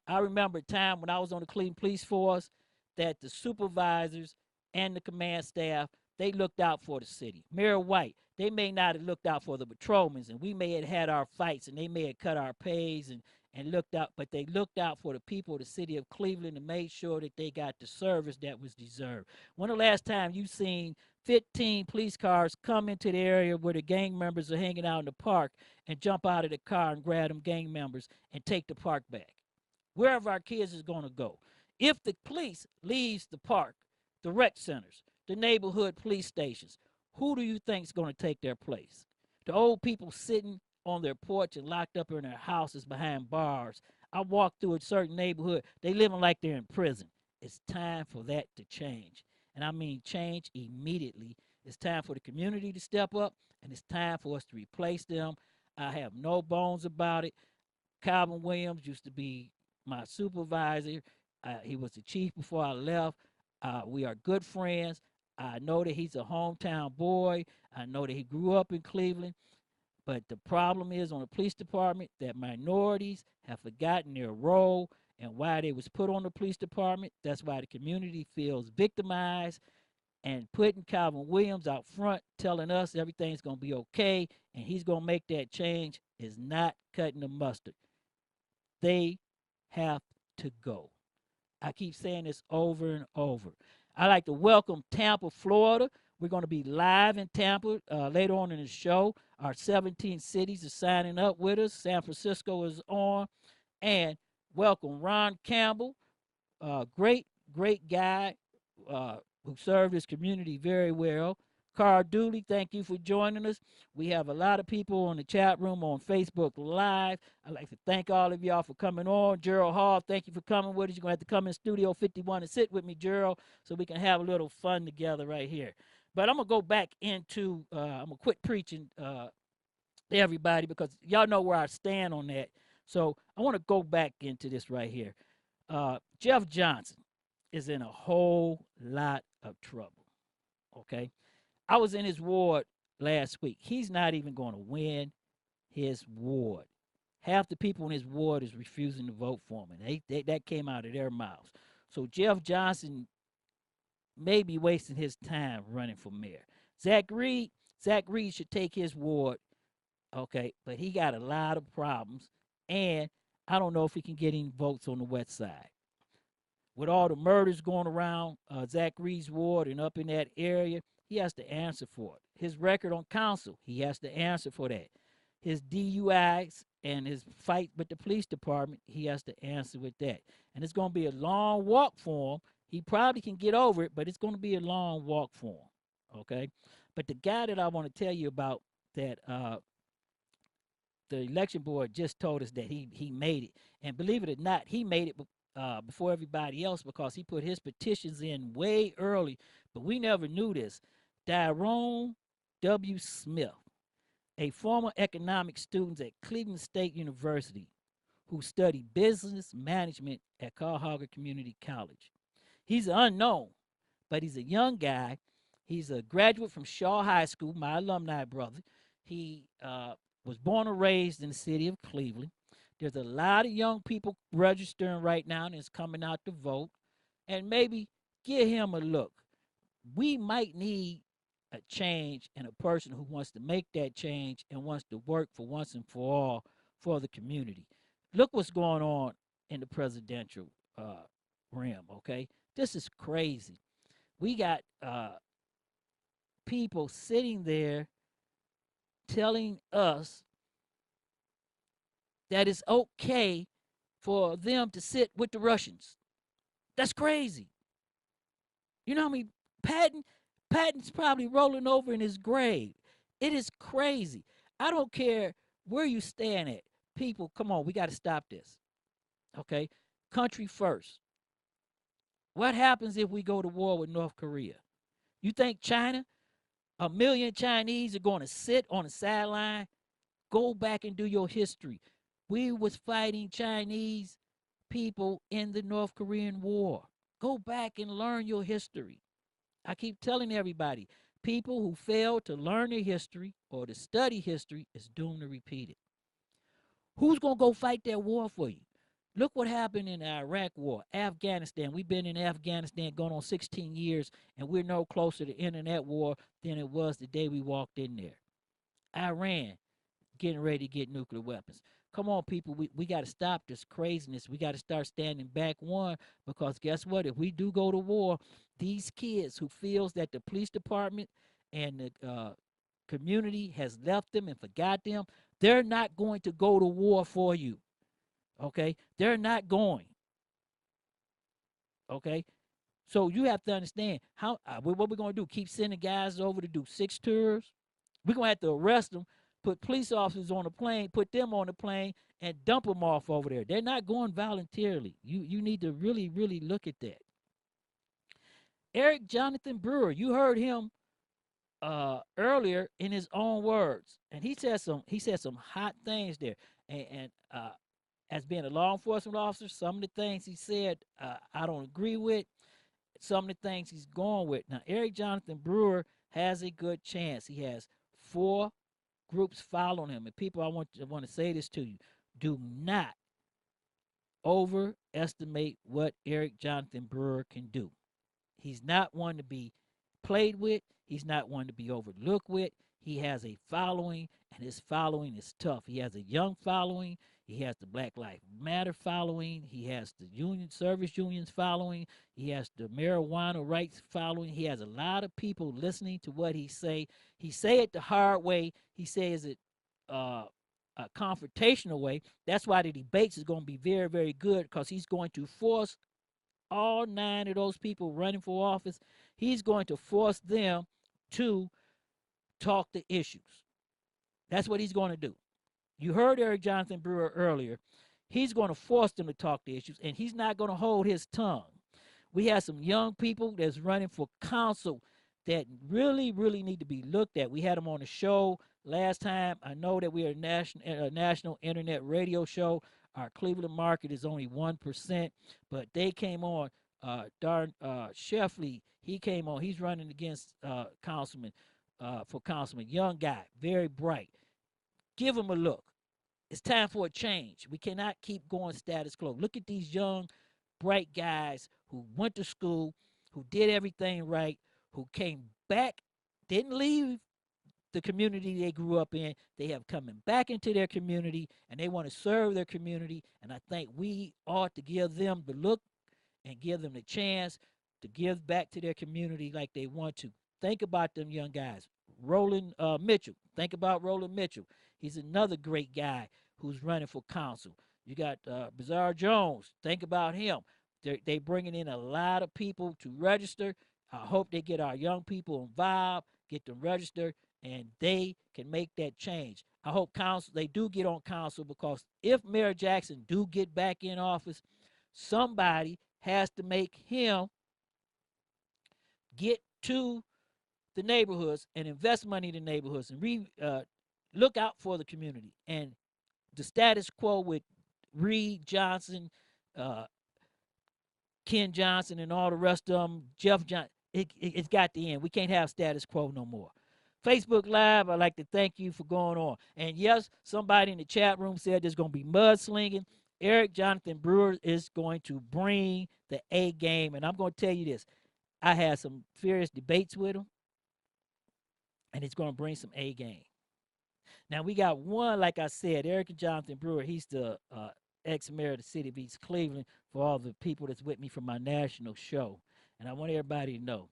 I remember a time when I was on the Cleveland Police Force that the supervisors and the command staff, they looked out for the city. Mayor White, they may not have looked out for the patrolmen, and we may have had our fights, and they may have cut our pays and looked out, but they looked out for the people of the city of Cleveland and made sure that they got the service that was deserved. When the last time you seen 15 police cars come into the area where the gang members are hanging out in the park and jump out of the car and grab them gang members and take the park back? Wherever our kids is going to go. If the police leaves the park, the rec centers, the neighborhood police stations, who do you think is going to take their place? The old people sitting on their porch and locked up in their houses behind bars. I walk through a certain neighborhood, they living like they're in prison. It's time for that to change. And I mean change immediately. It's time for the community to step up, and it's time for us to replace them. I have no bones about it. Calvin Williams used to be my supervisor. He was the chief before I left. We are good friends. I know that he's a hometown boy. I know that he grew up in Cleveland. But the problem is on the police department that minorities have forgotten their role and why they was put on the police department. That's why the community feels victimized, and putting Calvin Williams out front telling us everything's going to be okay and he's going to make that change is not cutting the mustard. They have to go. I keep saying this over and over. I'd like to welcome Tampa, Florida. We're going to be live in Tampa later on in the show. Our 17 cities are signing up with us. San Francisco is on. And welcome Ron Campbell, great guy who served his community very well. Carl Dooley, thank you for joining us. We have a lot of people on the chat room on Facebook Live. I'd like to thank all of y'all for coming on. Gerald Hall, thank you for coming with us. You're going to have to come in Studio 51 and sit with me, Gerald, so we can have a little fun together right here. But I'm going to go back into, I'm going to quit preaching to everybody because y'all know where I stand on that. So I want to go back into this right here. Jeff Johnson is in a whole lot of trouble, okay? I was in his ward last week. He's not even going to win his ward. Half the people in his ward is refusing to vote for him, and that came out of their mouths. So Jeff Johnson may be wasting his time running for mayor. Zach Reed should take his ward, okay, but he got a lot of problems, and I don't know if he can get any votes on the west side. With all the murders going around Zach Reed's ward and up in that area, he has to answer for it. His record on council, he has to answer for that. His DUIs and his fight with the police department, he has to answer with that. And it's going to be a long walk for him. He probably can get over it, but it's going to be a long walk for him, okay? But the guy that I want to tell you about that the election board just told us that he made it. And believe it or not, he made it before everybody else because he put his petitions in way early, but we never knew this. Tyrone W. Smith, a former economics student at Cleveland State University who studied business management at Cuyahoga Community College. He's unknown, but he's a young guy. He's a graduate from Shaw High School, my alumni brother. He was born and raised in the city of Cleveland. There's a lot of young people registering right now and is coming out to vote. And maybe give him a look. We might need a change and a person who wants to make that change and wants to work for once and for all for the community. Look what's going on in the presidential realm, okay? This is crazy. We got people sitting there telling us that it's okay for them to sit with the Russians. That's crazy. You know what I mean? Patton's probably rolling over in his grave. It is crazy. I don't care where you stand at. People, come on, we got to stop this. Okay? Country first. What happens if we go to war with North Korea? You think China, 1 million Chinese are going to sit on the sideline? Go back and do your history. We was fighting Chinese people in the North Korean War. Go back and learn your history. I keep telling everybody, people who fail to learn their history or to study history is doomed to repeat it. Who's going to go fight that war for you? Look what happened in the Iraq war, Afghanistan. We've been in Afghanistan going on 16 years, and we're no closer to ending that war than it was the day we walked in there. Iran getting ready to get nuclear weapons. Come on, people, we got to stop this craziness. We got to start standing back, one, because guess what? If we do go to war, these kids who feels that the police department and the community has left them and forgot them, they're not going to go to war for you. Okay? They're not going. Okay? So you have to understand how what we're going to do. Keep sending guys over to do 6 tours. We're going to have to arrest them, put police officers on the plane, put them on the plane, and dump them off over there. They're not going voluntarily. You need to really, really look at that. Eric Jonathan Brewer, you heard him earlier in his own words, and he said some hot things there. And as being a law enforcement officer, some of the things he said I don't agree with. Some of the things he's going with. Now, Eric Jonathan Brewer has a good chance. He has 4 groups following him. And people, I want to say this to you. Do not overestimate what Eric Jonathan Brewer can do. He's not one to be played with. He's not one to be overlooked with. He has a following, and his following is tough. He has a young following. He has the Black Lives Matter following. He has the service unions following. He has the marijuana rights following. He has a lot of people listening to what he say. He say it the hard way. He says it a confrontational way. That's why the debates is going to be very, very good, because he's going to force all 9 of those people running for office. He's going to force them to talk the issues. That's what he's going to do. You heard Eric Jonathan Brewer earlier. He's going to force them to talk the issues, and he's not going to hold his tongue. We have some young people that's running for council that really, really need to be looked at. We had them on the show last time. I know that we are a national internet radio show. Our Cleveland market is only 1%, but they came on. Darn Sheffley, he came on. He's running against councilman, young guy, very bright. Give him a look. It's time for a change. We cannot keep going status quo. Look at these young, bright guys who went to school, who did everything right, who came back, didn't leave the community they grew up in. They have coming back into their community, and they want to serve their community. And I think we ought to give them the look and give them the chance to give back to their community like they want to. Think about them young guys. Roland Mitchell. Think about Roland Mitchell. He's another great guy who's running for council. You got Bizarre Jones. Think about him. They bringing in a lot of people to register. I hope they get our young people involved, get them registered, and they can make that change. I hope they do get on council, because if Mayor Jackson do get back in office, somebody has to make him get to the neighborhoods and invest money in the neighborhoods and look out for the community. And the status quo with Reed Johnson, Ken Johnson, and all the rest of them, Jeff Johnson, it's got to end. We can't have status quo no more. Facebook Live, I'd like to thank you for going on. And yes, somebody in the chat room said there's going to be mudslinging. Eric Jonathan Brewer is going to bring the A game. And I'm going to tell you this. I had some furious debates with him, and it's going to bring some A game. Now, we got one, like I said, Eric Jonathan Brewer. He's the ex-mayor of the city of East Cleveland, for all the people that's with me from my national show. And I want everybody to know,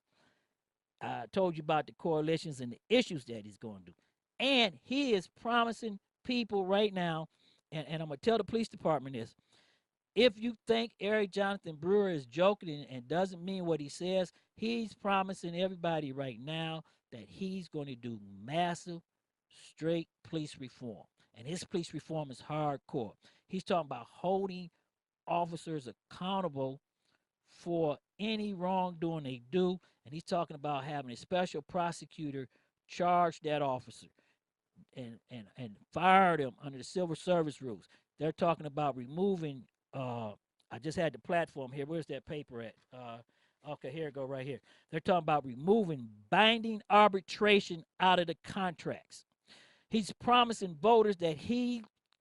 I told you about the coalitions and the issues that he's going to do. And he is promising people right now, and I'm going to tell the police department this, if you think Eric Jonathan Brewer is joking and doesn't mean what he says, he's promising everybody right now that he's going to do massive, straight police reform. And his police reform is hardcore. He's talking about holding officers accountable for any wrongdoing they do. And he's talking about having a special prosecutor charge that officer and fire them under the civil service rules. they're talking about removing. I just had the platform here. Where's that paper at? Okay, here it go right here. They're talking about removing binding arbitration out of the contracts. He's promising voters that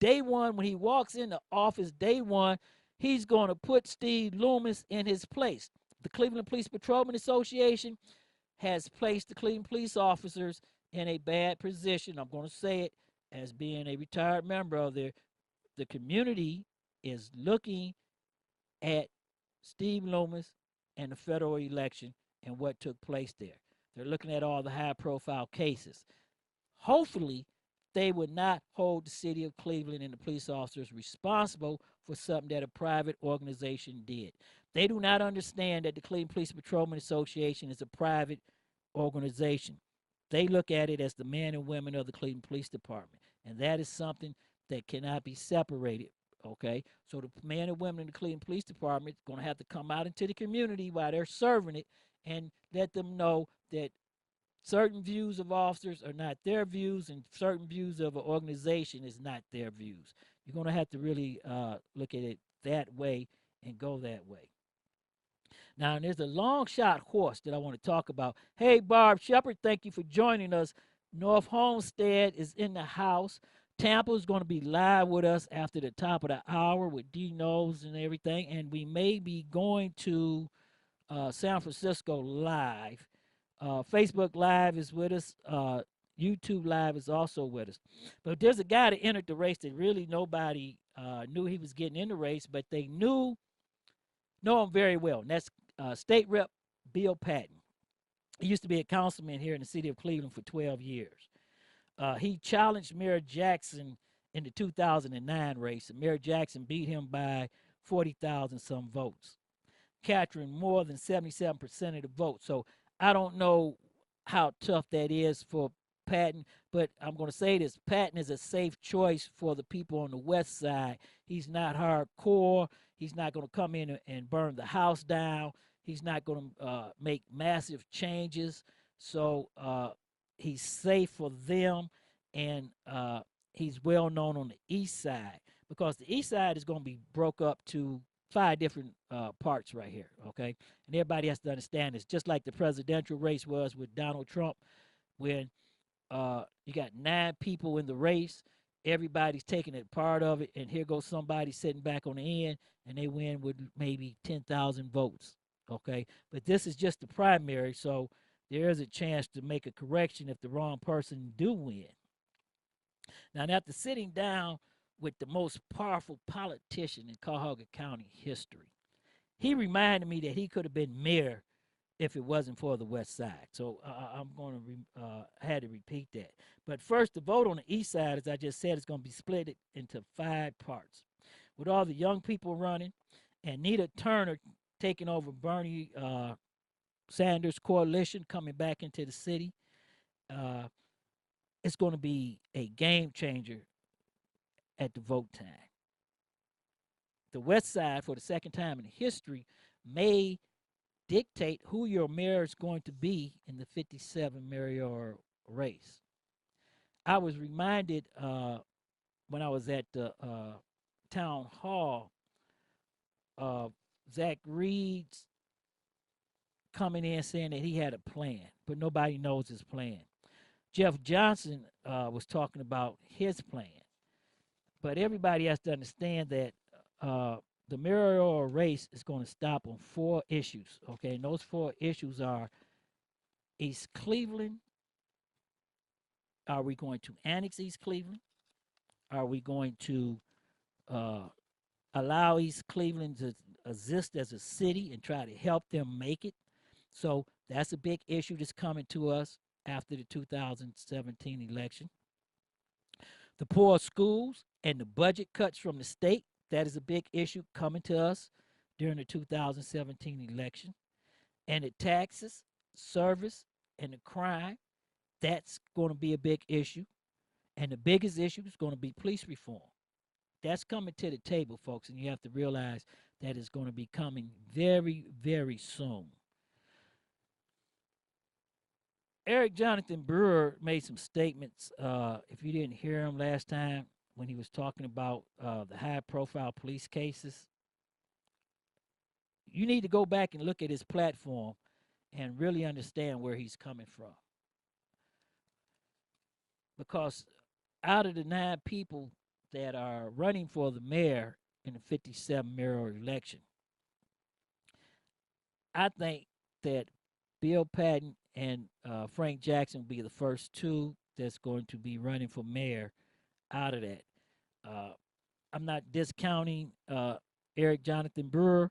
day one, when he walks into office, day one, he's going to put Steve Loomis in his place. The Cleveland Police Patrolman Association has placed the Cleveland police officers in a bad position. I'm going to say it as being a retired member of the community is looking at Steve Loomis and the federal election and what took place there. They're looking at all the high-profile cases. Hopefully, they would not hold the city of Cleveland and the police officers responsible for something that a private organization did. They do not understand that the Cleveland Police Patrolman Association is a private organization. They look at it as the men and women of the Cleveland Police Department, and that is something that cannot be separated. Okay, so the men and women in the Cleveland Police Department are going to have to come out into the community while they're serving it and let them know that certain views of officers are not their views, and certain views of an organization is not their views. You're going to have to really look at it that way and go that way. Now, there's a long shot horse that I want to talk about. Hey, Barb Shepard, thank you for joining us. North Homestead is in the house. Tampa is going to be live with us after the top of the hour with D-Nose and everything, and we may be going to San Francisco live. Facebook Live is with us. YouTube Live is also with us. But there's a guy that entered the race that really nobody knew he was getting in the race, but they know him very well, and that's State Rep Bill Patton. He used to be a councilman here in the city of Cleveland for 12 years. He challenged Mayor Jackson in the 2009 race, and Mayor Jackson beat him by 40,000 some votes, capturing more than 77% of the vote. So I don't know how tough that is for Patton, but I'm going to say this. Patton is a safe choice for the people on the west side. He's not hardcore. He's not going to come in and burn the house down. He's not going to make massive changes. So he's safe for them, and he's well known on the east side, because the east side is going to be broke up to 5 different parts right here, okay? And everybody has to understand this, just like the presidential race was with Donald Trump, when you got 9 people in the race, everybody's taking a part of it, and here goes somebody sitting back on the end, and they win with maybe 10,000 votes, okay? But this is just the primary, so there is a chance to make a correction if the wrong person do win. Now, after sitting down with the most powerful politician in Cuyahoga County history, he reminded me that he could have been mayor if it wasn't for the west side. So I'm going to had to repeat that. But first, the vote on the east side, as I just said, is going to be split into 5 parts. With all the young people running and Nita Turner taking over Bernie Sanders' coalition coming back into the city, it's going to be a game changer at the vote time. The west side, for the second time in history, may dictate who your mayor is going to be in the 57 mayoral race. I was reminded when I was at the town hall of Zach Reed's coming in saying that he had a plan, but nobody knows his plan. Jeff Johnson was talking about his plan, but everybody has to understand that the mayoral race is going to stop on 4 issues, okay? And those 4 issues are East Cleveland. Are we going to annex East Cleveland? Are we going to allow East Cleveland to exist as a city and try to help them make it? So that's a big issue that's coming to us after the 2017 election. The poor schools and the budget cuts from the state, that is a big issue coming to us during the 2017 election. And the taxes, service, and the crime, that's going to be a big issue. And the biggest issue is going to be police reform. That's coming to the table, folks, and you have to realize that it's going to be coming very, very soon. Eric Jonathan Brewer made some statements. If you didn't hear him last time, when he was talking about the high-profile police cases. You need to go back and look at his platform and really understand where he's coming from. Because out of the 9 people that are running for the mayor in the 57 mayoral election, I think that Bill Patton and Frank Jackson will be the first 2 that's going to be running for mayor out of that. I'm not discounting Eric Jonathan Brewer.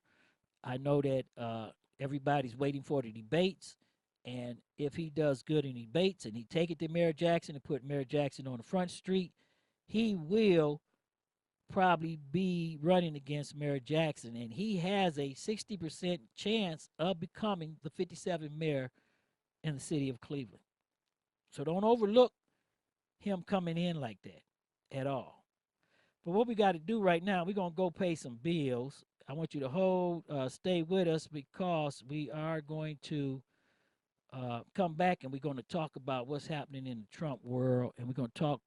I know that everybody's waiting for the debates, and if he does good in debates and he take it to Mayor Jackson and put Mayor Jackson on the front street, he will probably be running against Mayor Jackson, and he has a 60% chance of becoming the 57th mayor in the city of Cleveland. So don't overlook him coming in like that at all. But what we got to do right now, we're going to go pay some bills. I want you to stay with us, because we are going to come back and we're going to talk about what's happening in the Trump world, and we're going to talk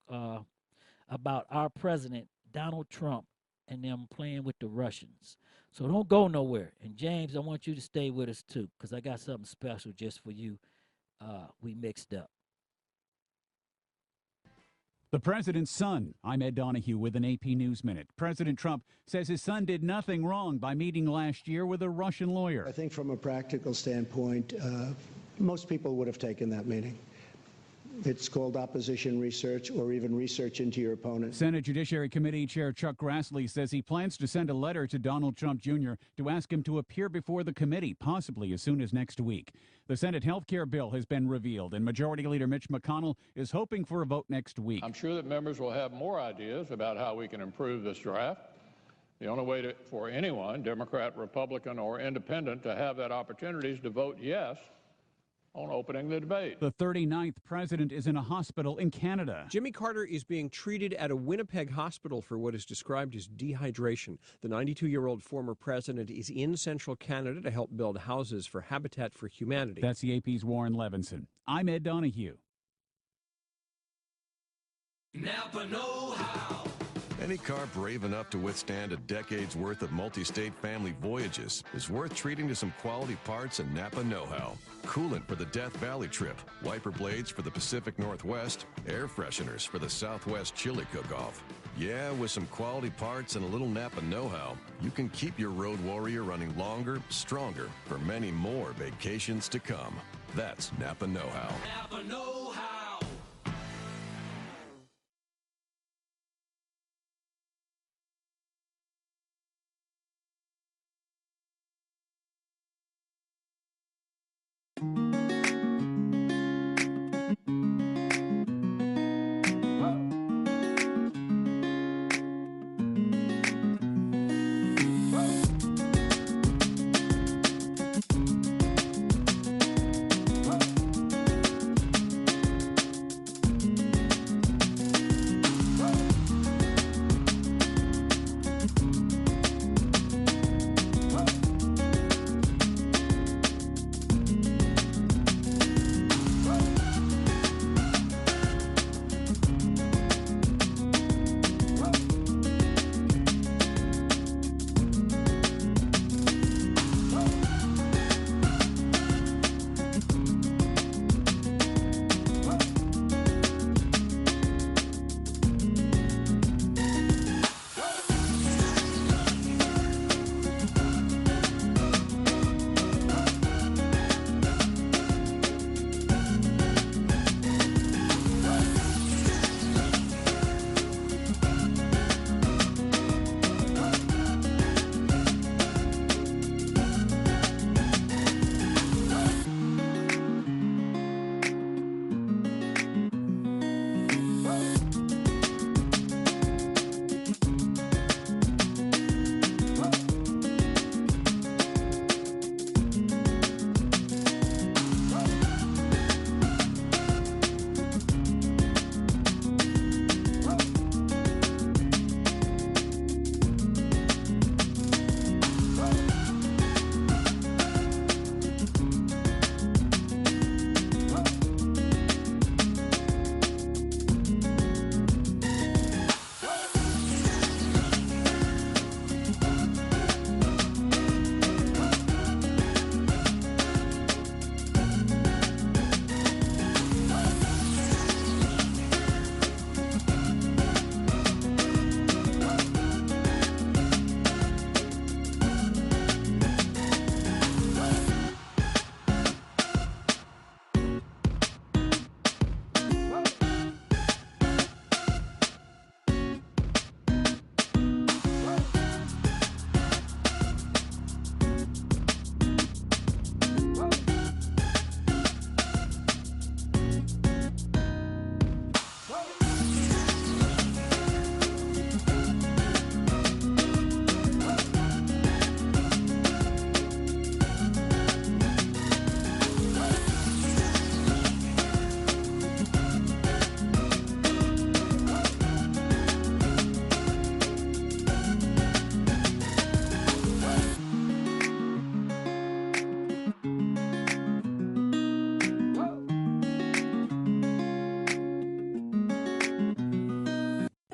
about our president, Donald Trump, and them playing with the Russians. So don't go nowhere. And James, I want you to stay with us too, because I got something special just for you. We mixed up. The president's son. I'm Ed Donahue with an AP News Minute. President Trump says his son did nothing wrong by meeting last year with a Russian lawyer. I think from a practical standpoint, most people would have taken that meeting. It's called opposition research, or even research into your opponent. Senate Judiciary Committee Chair Chuck Grassley says he plans to send a letter to Donald Trump Jr. to ask him to appear before the committee, possibly as soon as next week. The Senate health care bill has been revealed, and Majority Leader Mitch McConnell is hoping for a vote next week. I'm sure that members will have more ideas about how we can improve this draft. The only way for anyone, Democrat, Republican, or Independent, to have that opportunity is to vote yes on opening the debate. The 39th president is in a hospital in Canada. Jimmy Carter is being treated at a Winnipeg hospital for what is described as dehydration. The 92-year-old former president is in central Canada to help build houses for Habitat for Humanity. That's the AP's Warren Levinson. I'm Ed Donahue. Napa know-how. Any car brave enough to withstand a decade's worth of multi-state family voyages is worth treating to some quality parts and Napa know-how. Coolant for the Death Valley trip, wiper blades for the Pacific Northwest, air fresheners for the Southwest chili cook-off. Yeah, with some quality parts and a little Napa know-how, you can keep your road warrior running longer, stronger, for many more vacations to come. That's Napa know-how. Napa know-how.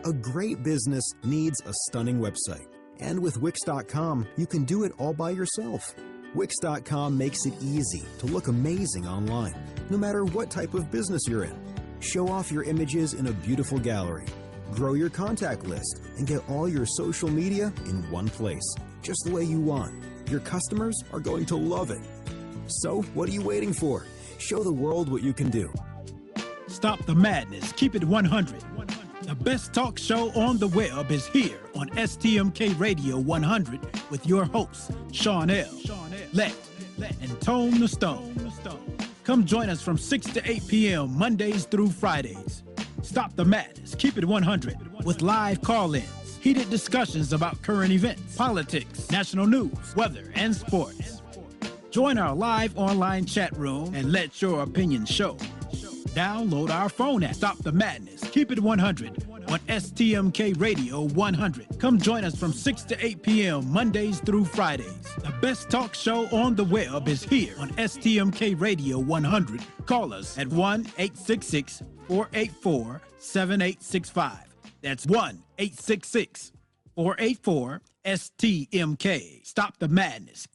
A great business needs a stunning website. And with Wix.com, you can do it all by yourself. Wix.com makes it easy to look amazing online, no matter what type of business you're in. Show off your images in a beautiful gallery. Grow your contact list and get all your social media in one place, just the way you want. Your customers are going to love it. So, what are you waiting for? Show the world what you can do. Stop the madness. Keep it 100. The best talk show on the web is here on STMK Radio 100 with your hosts, Sean L., Let, and Tone the Stone. Come join us from 6 to 8 p.m. Mondays through Fridays. Stop the madness. Keep it 100 with live call-ins, heated discussions about current events, politics, national news, weather, and sports. Join our live online chat room and let your opinion show. Download our phone app, Stop the Madness, Keep It 100 on STMK Radio 100. Come join us from 6 to 8 p.m. Mondays through Fridays. The best talk show on the web is here on STMK Radio 100. Call us at 1-866-484-7865. That's 1-866-484-STMK. Stop the Madness.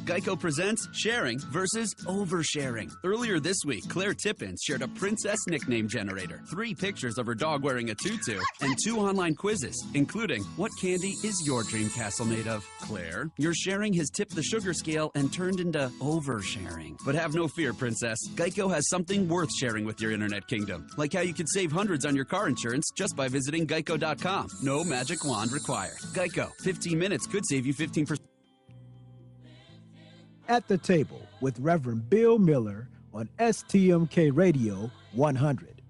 Geico presents Sharing versus Oversharing. Earlier this week, Claire Tippins shared a princess nickname generator, 3 pictures of her dog wearing a tutu, and 2 online quizzes, including, what candy is your dream castle made of? Claire, your sharing has tipped the sugar scale and turned into oversharing. But have no fear, princess. Geico has something worth sharing with your internet kingdom, like how you could save hundreds on your car insurance just by visiting geico.com. No magic wand required. Geico, 15 minutes could save you 15%. At the Table with Reverend Bill Miller on STMK Radio 100.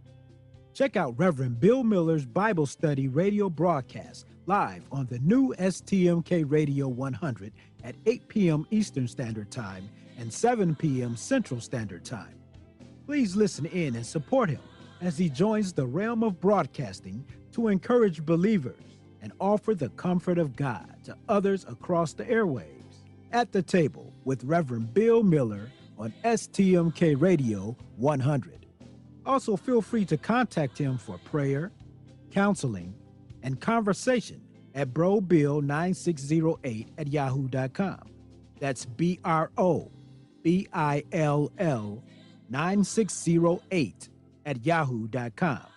Check out Reverend Bill Miller's Bible study radio broadcast live on the new STMK Radio 100 at 8 p.m. Eastern Standard Time and 7 p.m. Central Standard Time. Please listen in and support him as he joins the realm of broadcasting to encourage believers and offer the comfort of God to others across the airwaves. At the Table with Reverend Bill Miller on STMK Radio 100. Also, feel free to contact him for prayer, counseling, and conversation at brobill9608@yahoo.com. That's BROBILL 9608@yahoo.com.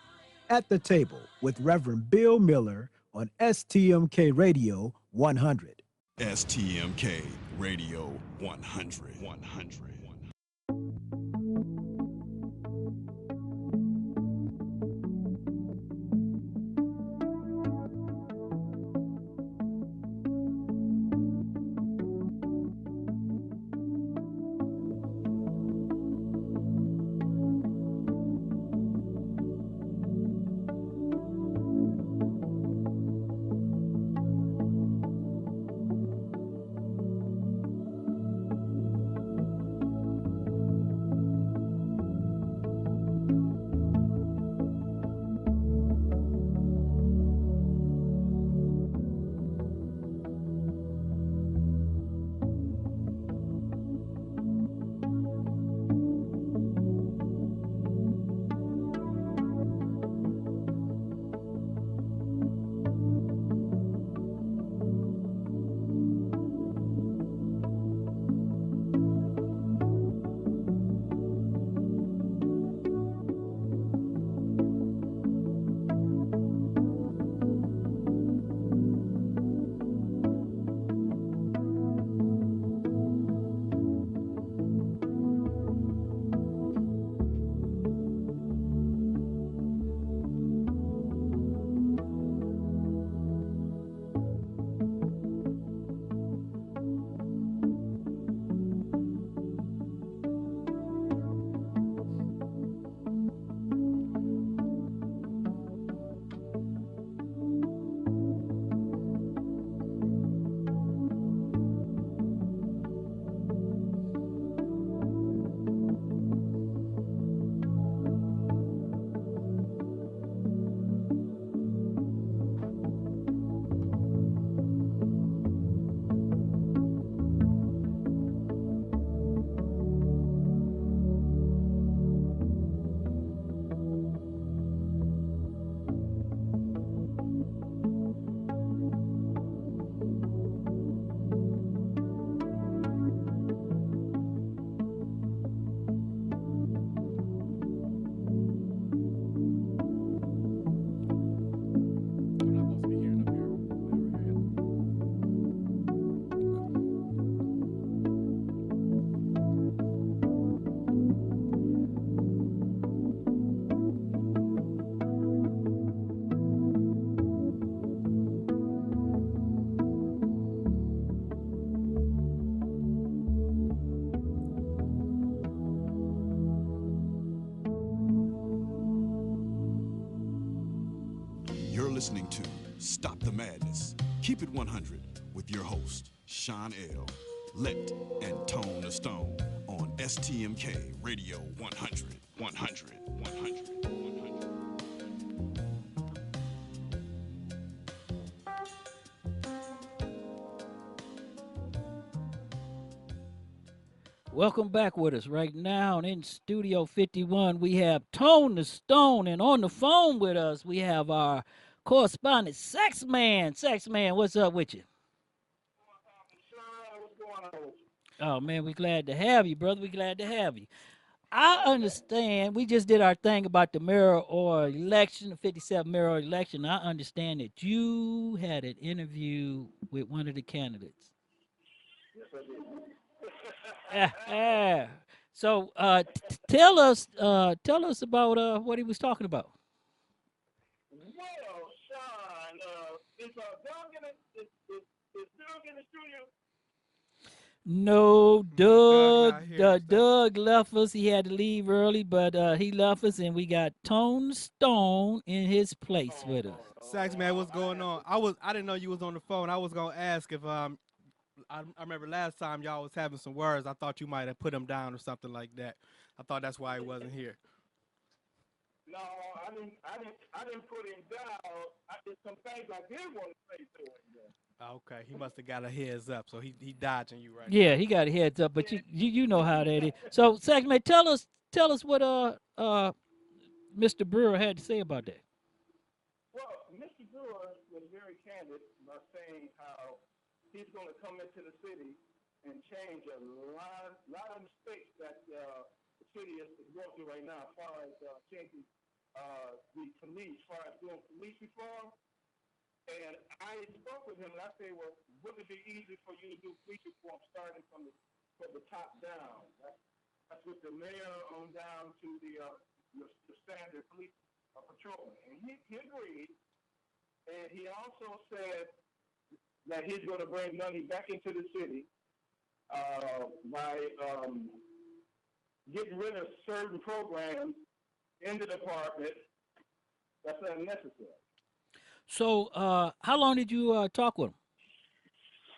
At the Table with Reverend Bill Miller on STMK Radio 100. STMK Radio 100. listening to Stop the Madness, Keep It 100 with your host, Sean L. Let and Tone the Stone on STMK Radio 100, 100, 100. Welcome back with us right now. And in Studio 51, we have Tone the Stone. And on the phone with us, we have our correspondent, Sex Man. Sex Man, what's up with you? Oh, man, we're glad to have you, brother. We're glad to have you. I understand. We just did our thing about the mayoral election, the 57 mayoral election. I understand that you had an interview with one of the candidates. So tell us about what he was talking about. Well, Sean, is Doug in the studio? No, Doug left us. He had to leave early, but he left us, and we got Tone Stone in his place with us. Sax man, what's going on? I didn't know you was on the phone. I was gonna ask if I remember last time y'all was having some words. I thought you might have put him down or something like that. I thought that's why he wasn't here. No, I didn't put him down. There's some things I did want to say to him. Okay, he must have got a heads up, so he dodging you right Yeah, now. he got a heads up, but you know how that is. So, Sax man, tell us what Mr. Brewer had to say about that. Well, Mr. Brewer was very candid by saying how he's going to come into the city and change a lot of mistakes that the city is going through right now, as far as changing the police, as far as doing police reform. And I spoke with him, and I said, well, wouldn't it be easy for you to do police reform starting from the top down? That's with the mayor on down to the standard police patrolman. And he agreed, and he also said that he's going to bring money back into the city by getting rid of certain programs in the department that's unnecessary. So, how long did you talk with him?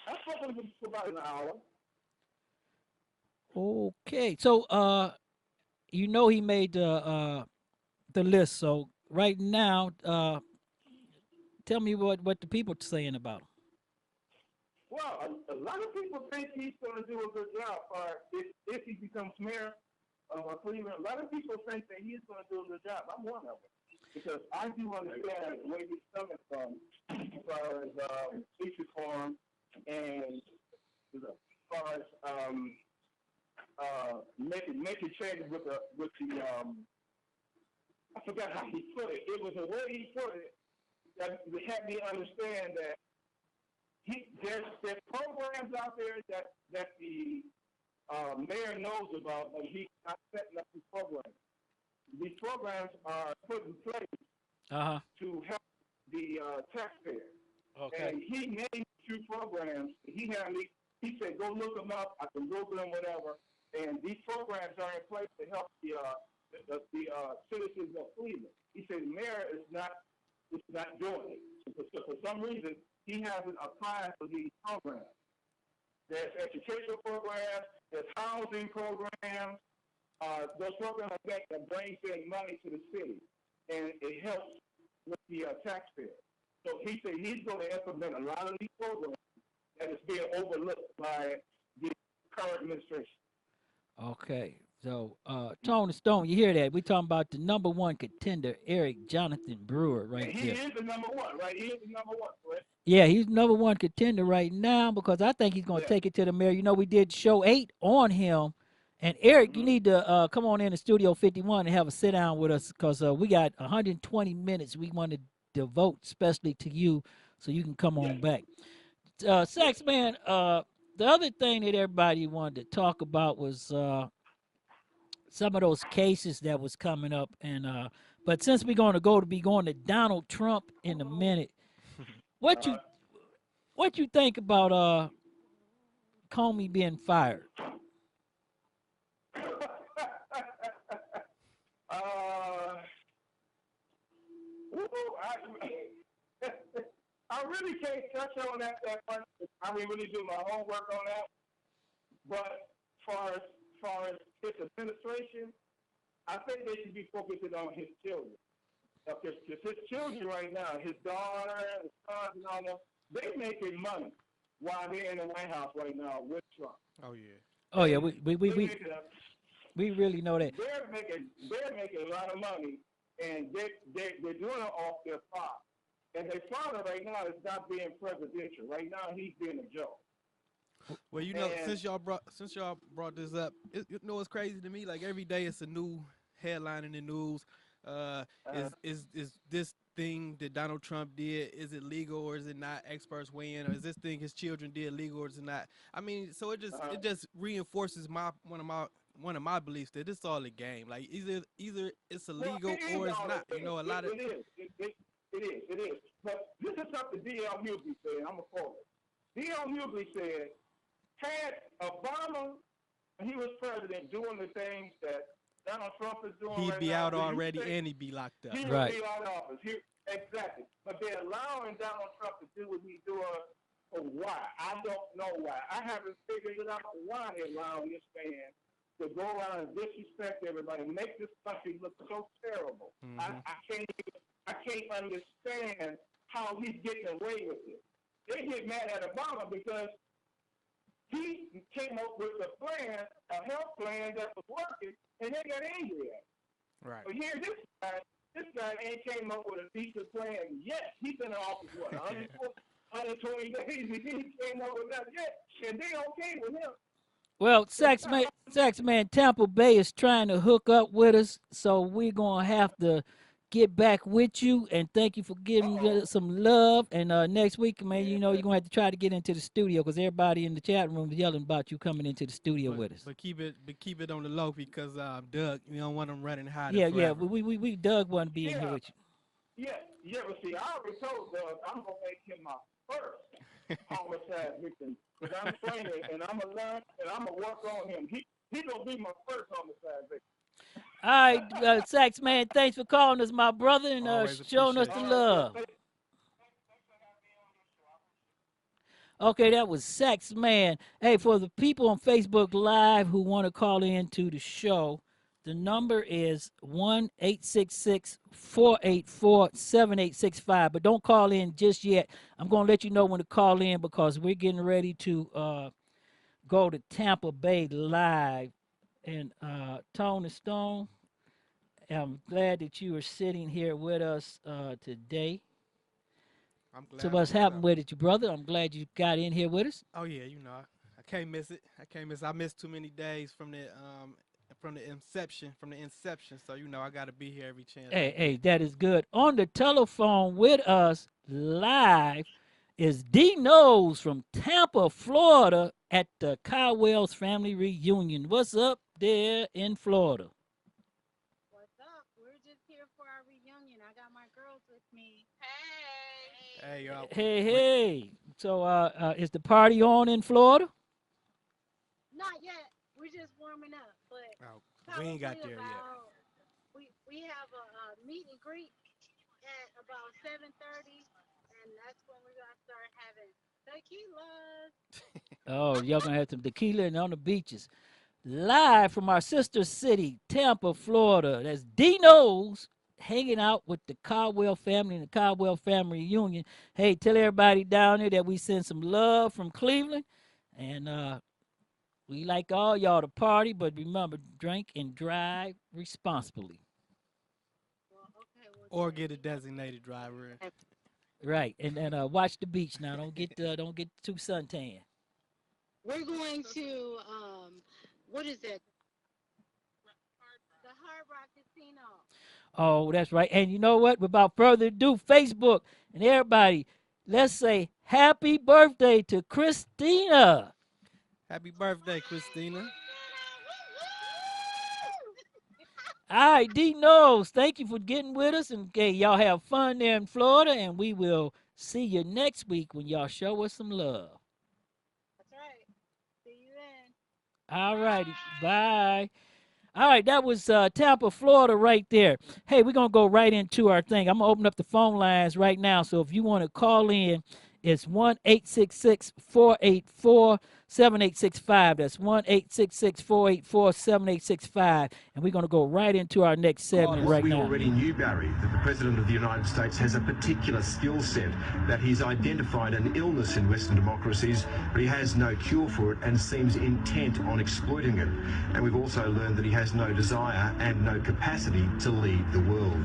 I spoke with him for about an hour. Okay, so you know he made the list. So right now, tell me what the people are saying about him. Well, a lot of people think he's going to do a good job if he becomes mayor of Cleveland. A lot of people think that he's going to do a good job. I'm one of them. Because I do understand where he's coming from as far as police reform and as far as making changes with the I forgot how he put it. It was a way he put it that had me understand that there's programs out there that the mayor knows about, but he's not setting up these programs. These programs are put in place to help the taxpayer. Okay. And he named 2 programs. He said, go look them up. I can Google them, whatever. And these programs are in place to help the citizens of Cleveland. He said the mayor is not doing it. So for some reason, he hasn't applied for these programs. There's educational programs. There's housing programs. Those programs like that brings in money to the city, and it helps with the taxpayer. So he said he's going to implement a lot of these programs that is being overlooked by the current administration. Okay, so Tone Stone, you hear that? We're talking about the number 1 contender, Eric Jonathan Brewer, right He there. is the number 1, right? He is the number 1, correct? Yeah, he's number 1 contender right now because I think he's going to take it to the mayor. You know, we did show 8 on him. And Eric, you need to come on in the Studio 51 and have a sit down with us because we got 120 minutes we want to devote especially to you so you can come on back. Sax man, the other thing that everybody wanted to talk about was some of those cases that was coming up. And but since we're going to be going to Donald Trump in a minute, what you think about Comey being fired? really can't touch on that much. I mean, really do my homework on that. But far as his administration, I think they should be focusing on his children. Because his children right now, his daughter, his sons, and all that, they making money while they're in the White House right now with Trump. Oh yeah. Oh yeah, we really know that. They're making a lot of money, and they're doing it off their father. And their father right now is not being presidential. Right now, he's being a joke. Well, you know, since y'all brought this up, you know what's crazy to me? Like every day, it's a new headline in the news. Is this thing that Donald Trump did, is it legal or is it not? Experts weigh in. Or is this thing his children did legal or is it not? I mean, so it just reinforces one of my beliefs that it's all a game. Like either it's illegal or it's not. You know, a lot of it is. But this is something D.L. Hughley said. I'm a quote. D.L. Hughley said, had Obama, when he was president, doing the things that Donald Trump is doing he'd right be now, out already and he'd be locked up. He would be out of office. Exactly. But they're allowing Donald Trump to do what he's doing. For why? I don't know why. I haven't figured it out why they're allowing this man to go around and disrespect everybody, make this country look so terrible. Mm-hmm. I can't understand how he's getting away with it. They get mad at Obama because he came up with a plan, a health plan that was working, and they got angry at it. Right. But here, this guy ain't came up with a decent plan yet. He's been in office, what, 120 days? He came up with that yet, and they okay with him. Well, Saxman, Tampa Bay is trying to hook up with us, so we're going to have to get back with you, and thank you for giving us some love. And next week, man, you know, you're going to have to try to get into the studio because everybody in the chat room is yelling about you coming into the studio with us. But keep it on the low because Doug, you don't want them running high. Yeah, we Doug want to be in here with you. Yeah, but see, I already told Doug I'm going to make him my first homicide victim. Because I'm training, and I'm going to learn, and I'm going to work on him. He's going to be my first homicide victim. All right, Sax, man, thanks for calling us, my brother, and showing us the love. Okay, that was Sax, man. Hey, for the people on Facebook Live who want to call in to the show, the number is 1-866-484-7865. But don't call in just yet. I'm going to let you know when to call in because we're getting ready to go to Tampa Bay live. And Tony Stone, I'm glad that you are sitting here with us today. I'm glad. So what's happened with it, your brother? I'm glad you got in here with us. Oh yeah, you know, I can't miss it. I missed too many days from the inception. So you know, I got to be here every chance. Hey, that is good. On the telephone with us live is D Nose from Tampa, Florida, at the Cowell's family reunion. What's up there in Florida? What's up? We're just here for our reunion. I got my girls with me. Hey, y'all. Hey. So, is the party on in Florida? Not yet. We're just warming up, but we ain't got there yet. We have a meet and greet at about 7:30, and that's when we're gonna start having tequila. Oh, y'all gonna have some tequila and on the beaches. Live from our sister city, Tampa, Florida. That's Dino's hanging out with the Caldwell family and the Caldwell family reunion. Hey, tell everybody down there that we send some love from Cleveland. And we like all y'all to party, but remember, drink and drive responsibly. Or get a designated driver in. Right, and watch the beach now. Don't get too suntan. We're going to what is it? The Hard Rock Casino. Oh, that's right. And you know what? Without further ado, Facebook and everybody, let's say happy birthday to Christina. Happy birthday, Christina. All right, D Knows, thank you for getting with us. And okay, y'all have fun there in Florida, and we will see you next week when y'all show us some love. That's right. See you then. All righty. Bye. All right, that was Tampa, Florida right there. Hey, we're going to go right into our thing. I'm going to open up the phone lines right now. So if you want to call in It's 1-866-484-7865. That's 1-866-484-7865. And we're going to go right into our next segment right we now. already knew, Barry, that the President of the United States has a particular skill set, that he's identified an illness in Western democracies, but he has no cure for it and seems intent on exploiting it. And we've also learned that he has no desire and no capacity to lead the world.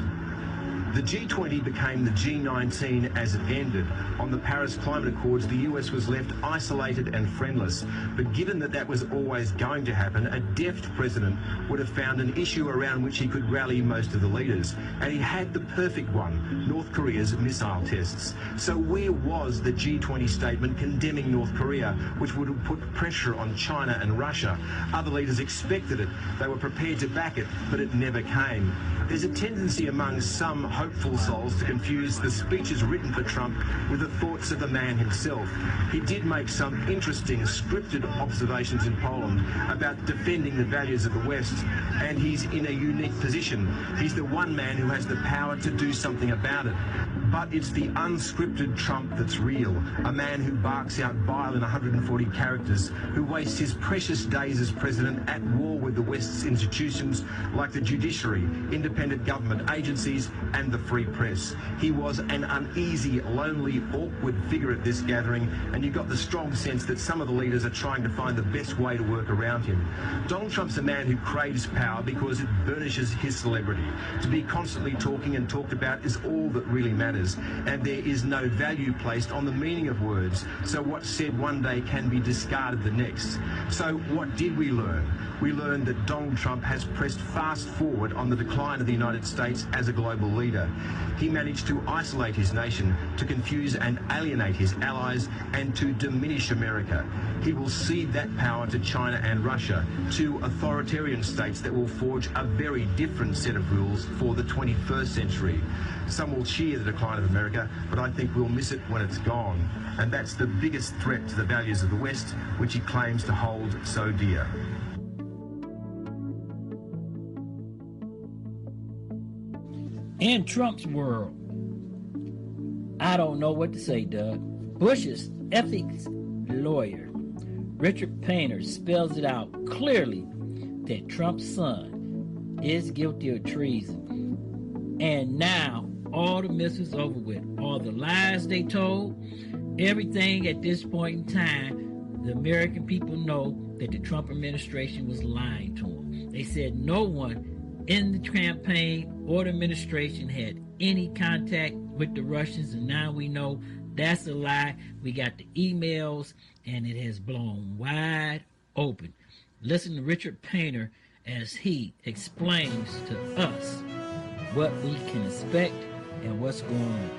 The G20 became the G19 as it ended. On the Paris Climate Accords, the US was left isolated and friendless. But given that that was always going to happen, a deft president would have found an issue around which he could rally most of the leaders. And he had the perfect one, North Korea's missile tests. So where was the G20 statement condemning North Korea, which would have put pressure on China and Russia? Other leaders expected it. They were prepared to back it, but it never came. There's a tendency among some hopeful souls to confuse the speeches written for Trump with the thoughts of the man himself. He did make some interesting scripted observations in Poland about defending the values of the West, and he's in a unique position. He's the one man who has the power to do something about it. But it's the unscripted Trump that's real, a man who barks out bile in 140 characters, who wastes his precious days as president at war with the West's institutions like the judiciary, independent government agencies and the free press. He was an uneasy, lonely, awkward figure at this gathering, and you got the strong sense that some of the leaders are trying to find the best way to work around him. Donald Trump's a man who craves power because it burnishes his celebrity. To be constantly talking and talked about is all that really matters, and there is no value placed on the meaning of words, so what's said one day can be discarded the next. So what did we learn? We learned that Donald Trump has pressed fast forward on the decline of the United States as a global leader. He managed to isolate his nation, to confuse and alienate his allies, and to diminish America. He will cede that power to China and Russia, two authoritarian states that will forge a very different set of rules for the 21st century. Some will cheer the decline of America, but I think we'll miss it when it's gone. And that's the biggest threat to the values of the West, which he claims to hold so dear. In Trump's world, I don't know what to say, Doug. Bush's ethics lawyer, Richard Painter, spells it out clearly that Trump's son is guilty of treason. And now all the mess is over with. All the lies they told, everything at this point in time, the American people know that the Trump administration was lying to them. They said no one in the campaign or the administration had any contact with the Russians, and now we know that's a lie. We got the emails, and it has blown wide open. Listen to Richard Painter as he explains to us what we can expect and what's going on.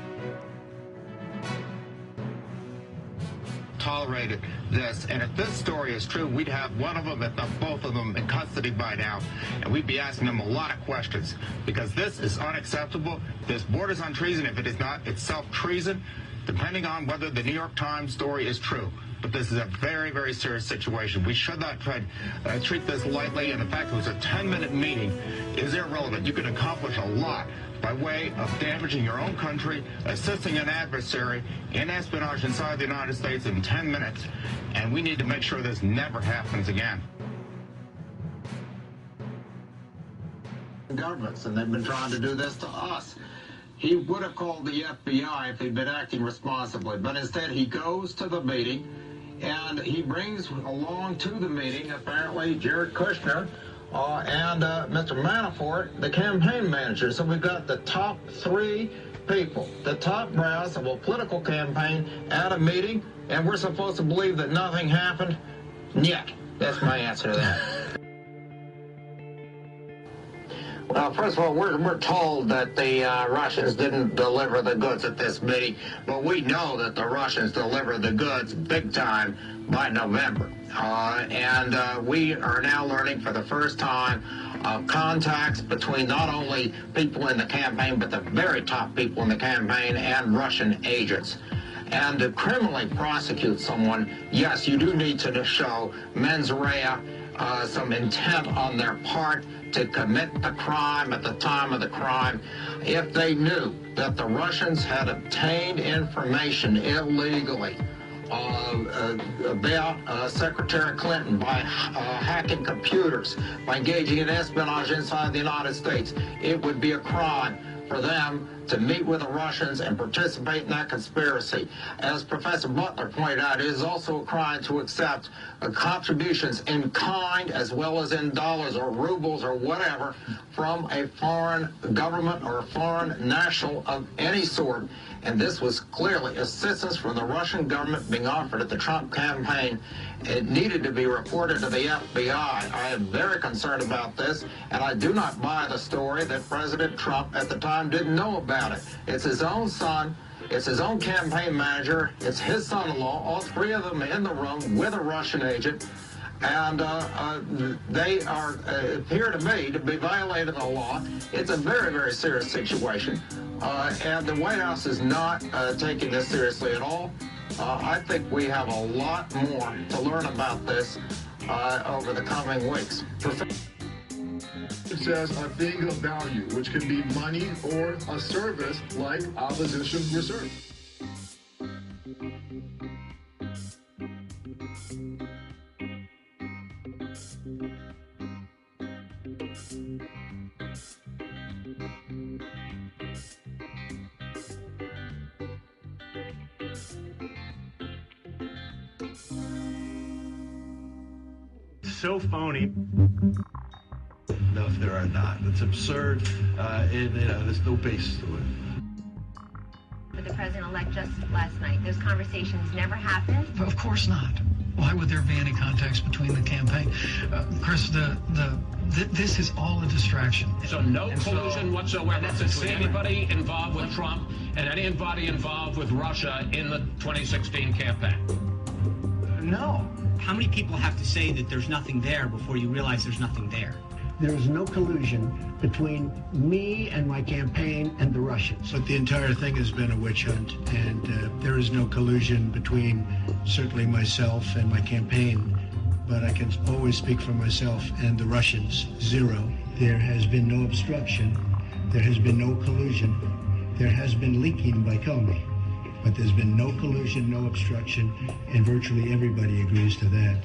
Tolerated this, and if this story is true, we'd have one of them, if not both of them, in custody by now, and we'd be asking them a lot of questions, because this is unacceptable. This borders on treason. If it is not itself treason, depending on whether the New York Times story is true. But this is a very, very serious situation. We should not treat this lightly, and the fact it was a 10-minute meeting is irrelevant. You can accomplish a lot by way of damaging your own country, assisting an adversary in espionage inside the United States in 10 minutes, and we need to make sure this never happens again. Governments, and they've been trying to do this to us. He would have called the FBI if he'd been acting responsibly, but instead he goes to the meeting, and he brings along to the meeting, apparently, Jared Kushner, and Mr. Manafort, the campaign manager. So we've got the top three people, the top brass of a political campaign at a meeting, and we're supposed to believe that nothing happened? Yet. That's my answer to that. Well, first of all, we're told that the Russians didn't deliver the goods at this meeting, but we know that the Russians delivered the goods big time by November. We are now learning for the first time contacts between not only people in the campaign, but the very top people in the campaign and Russian agents. And to criminally prosecute someone, yes, you do need to show mens rea, some intent on their part to commit the crime at the time of the crime. If they knew that the Russians had obtained information illegally about Secretary Clinton by hacking computers, by engaging in espionage inside the United States, it would be a crime for them to meet with the Russians and participate in that conspiracy. As Professor Butler pointed out, it is also a crime to accept contributions in kind as well as in dollars or rubles or whatever from a foreign government or a foreign national of any sort. And this was clearly assistance from the Russian government being offered at the Trump campaign. It needed to be reported to the FBI. I am very concerned about this, and I do not buy the story that President Trump at the time didn't know about it. It's his own son. It's his own campaign manager. It's his son-in-law, all three of them in the room with a Russian agent. And they appear to me to be violating the law. It's a very, very serious situation. And the White House is not taking this seriously at all. I think we have a lot more to learn about this over the coming weeks. It says a thing of value, which can be money or a service like opposition research. So phony. No, if there are not. It's absurd, and there's no basis to it. With the president-elect just last night, those conversations never happened? Of course not. Why would there be any contacts between the campaign? Chris, this is all a distraction. So no collusion whatsoever between anybody involved with Trump and anybody involved with Russia in the 2016 campaign? No. How many people have to say that there's nothing there before you realize there's nothing there? There is no collusion between me and my campaign and the Russians. But the entire thing has been a witch hunt, and there is no collusion between certainly myself and my campaign. But I can always speak for myself and the Russians. Zero. There has been no obstruction. There has been no collusion. There has been leaking by Comey. But there's been no collusion, no obstruction, and virtually everybody agrees to that.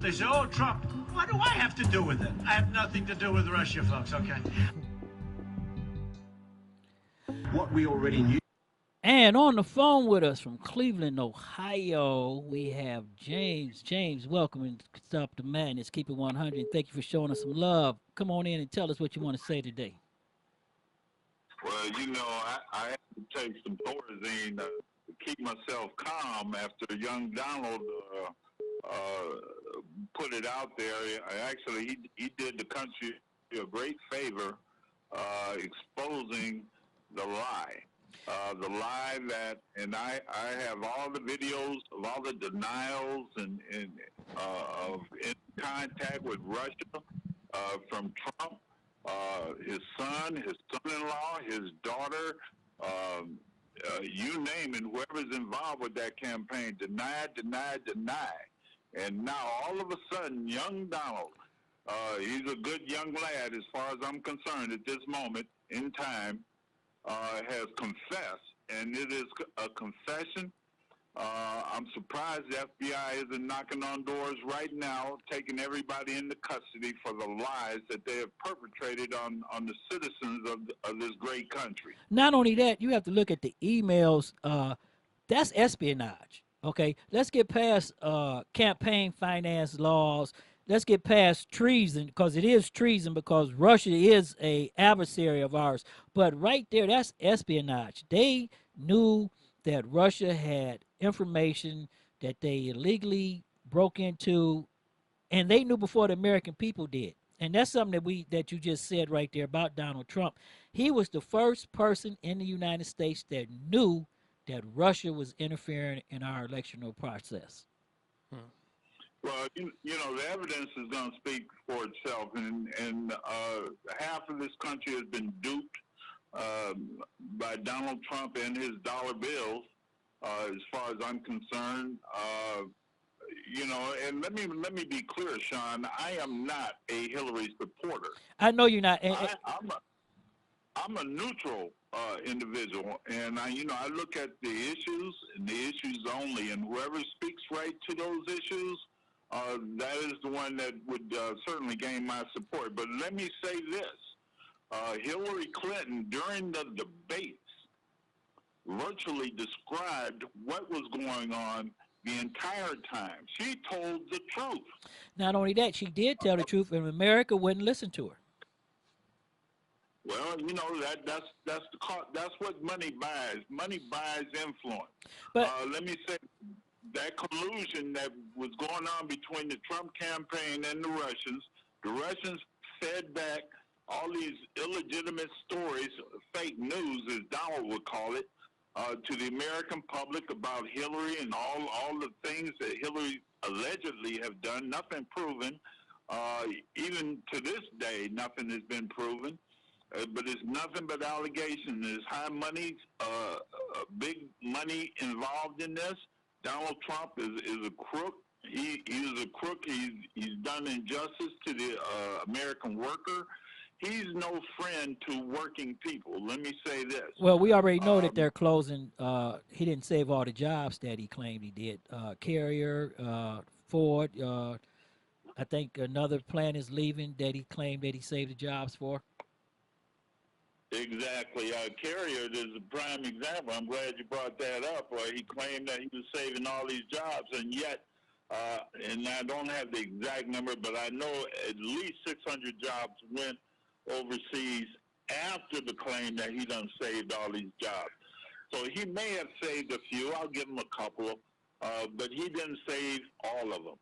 They say, oh, Trump, what do I have to do with it? I have nothing to do with Russia, folks, okay? What we already knew. And on the phone with us from Cleveland, Ohio, we have James. James, welcome and Stop the Madness. Keep it 100. Thank you for showing us some love. Come on in and tell us what you want to say today. Well, you know, I had to take some Thorazine to keep myself calm after young Donald put it out there. Actually, he did the country a great favor exposing the lie. The lie that, and I have all the videos of all the denials and of in contact with Russia from Trump, his son-in-law, his daughter, you name it, whoever's involved with that campaign, denied. And now all of a sudden, young Donald, he's a good young lad as far as I'm concerned at this moment in time, has confessed, and it is a confession. I'm surprised the FBI isn't knocking on doors right now, taking everybody into custody for the lies that they have perpetrated on the citizens of this great country. Not only that, you have to look at the emails. That's espionage. Okay, let's get past campaign finance laws. Let's get past treason, because it is treason, because Russia is a adversary of ours. But right there, that's espionage. They knew that Russia had information that they illegally broke into, and they knew before the American people did. And that's something that you just said right there about Donald Trump. He was the first person in the United States that knew that Russia was interfering in our electoral process. Well, you know, the evidence is going to speak for itself, and half of this country has been duped by Donald Trump and his dollar bills, as far as I'm concerned. You know, and let me be clear, Sean. I am not a Hillary supporter. I know you're not. I'm a neutral individual, and I look at the issues and the issues only, and whoever speaks right to those issues, that is the one that would certainly gain my support. But let me say this: Hillary Clinton, during the debates, virtually described what was going on the entire time. She told the truth. Not only that, she did tell the truth, and America wouldn't listen to her. Well, you know that's what money buys. Money buys influence. But let me say that collusion that was going on between the Trump campaign and the Russians fed back all these illegitimate stories, fake news, as Donald would call it, to the American public about Hillary and all the things that Hillary allegedly have done. Nothing proven. Even to this day, nothing has been proven. But it's nothing but allegations. There's high money, big money involved in this. Donald Trump is a crook. He is a crook. He's done injustice to the American worker. He's no friend to working people. Let me say this. Well, we already know that they're closing. He didn't save all the jobs that he claimed he did. Carrier, Ford. I think another plant is leaving that he claimed that he saved the jobs for. Exactly. Carrier is a prime example. I'm glad you brought that up. He claimed that he was saving all these jobs, and yet, and I don't have the exact number, but I know at least 600 jobs went overseas after the claim that he done saved all these jobs. So he may have saved a few. I'll give him a couple, but he didn't save all of them.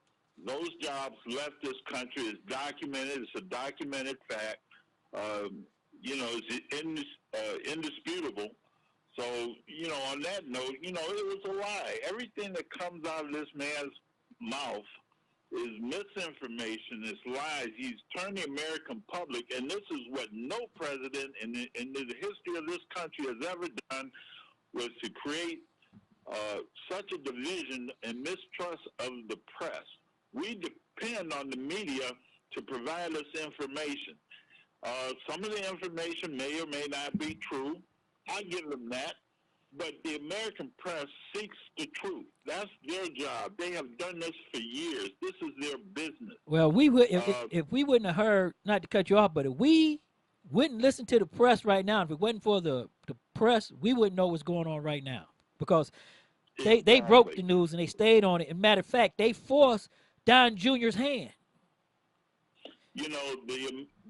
Those jobs left this country. It's documented. It's a documented fact. You know, it's indisputable. So, you know, on that note, you know, it was a lie. Everything that comes out of this man's mouth is misinformation, it's lies. He's turned the American public, and this is what no president in the history of this country has ever done, was to create such a division and mistrust of the press. We depend on the media to provide us information. Some of the information may or may not be true. I give them that. But the American press seeks the truth. That's their job. They have done this for years. This is their business. Well, we would if we wouldn't have heard, not to cut you off, but if we wouldn't listen to the press right now, if it wasn't for the press, we wouldn't know what's going on right now. Because they broke the news and they stayed on it. And matter of fact, they forced Don Jr.'s hand. You know,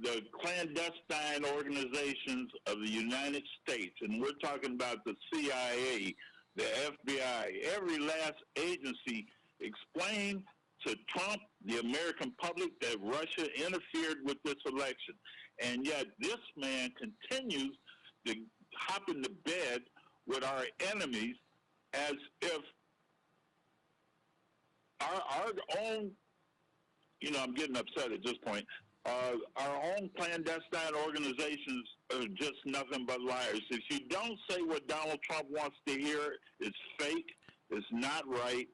the clandestine organizations of the United States, and we're talking about the CIA, the FBI, every last agency explained to Trump, the American public, that Russia interfered with this election. And yet this man continues to hop into bed with our enemies as if our own, you know, I'm getting upset at this point. Our own clandestine organizations are just nothing but liars. If you don't say what Donald Trump wants to hear, it's fake, it's not right.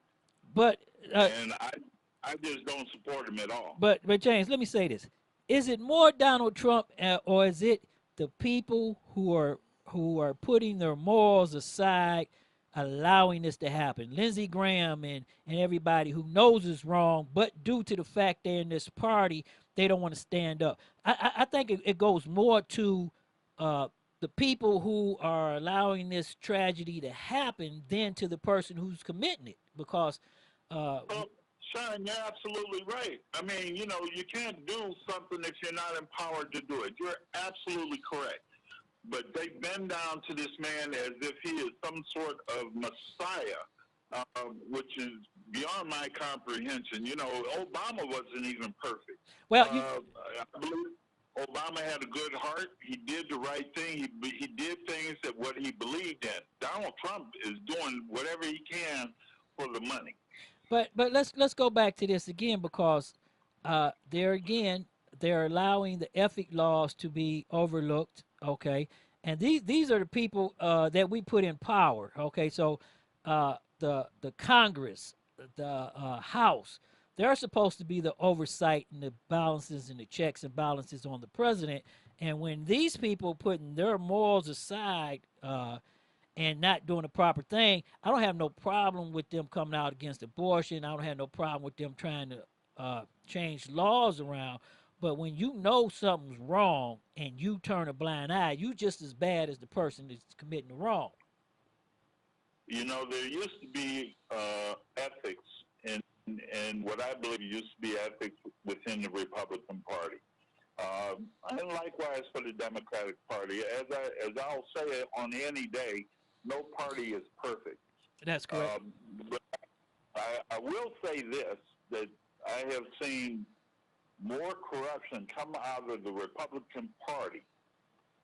But and I just don't support him at all. But James, let me say this: is it more Donald Trump, or is it the people who are putting their morals aside, allowing this to happen? Lindsey Graham and everybody who knows it's wrong, but due to the fact they're in this party, they don't want to stand up. I think it goes more to the people who are allowing this tragedy to happen than to the person who's committing it. Because, Sean, you're absolutely right. I mean, you know, you can't do something if you're not empowered to do it. You're absolutely correct. But they bend down to this man as if he is some sort of messiah, which is beyond my comprehension. You know, Obama wasn't even perfect. Well, Obama had a good heart. He did the right thing. He did things that what he believed in. Donald Trump is doing whatever he can for the money. But let's go back to this again, because they're allowing the ethic laws to be overlooked. Okay, and these are the people that we put in power. Okay, so the Congress, the House, they're supposed to be the oversight and the balances and the checks and balances on the president. And when these people putting their morals aside and not doing the proper thing, I don't have no problem with them coming out against abortion. I don't have no problem with them trying to change laws around. But when you know something's wrong and you turn a blind eye, you just as bad as the person that's committing the wrong. You know, there used to be ethics, and what I believe used to be ethics within the Republican Party. And likewise for the Democratic Party. As I'll say it on any day, no party is perfect. That's correct. But I will say this, that I have seen more corruption come out of the Republican Party.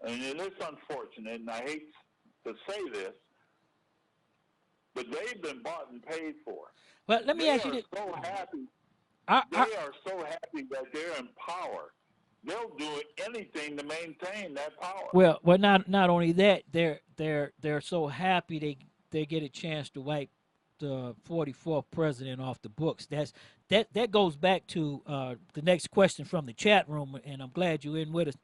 And it is unfortunate, and I hate to say this, but they've been bought and paid for. Well, let me ask you this. So happy. They are so happy that they're in power. They'll do anything to maintain that power. Well, not only that, they're so happy they get a chance to wipe the 44th president off the books. That goes back to the next question from the chat room, and I'm glad you're in with us.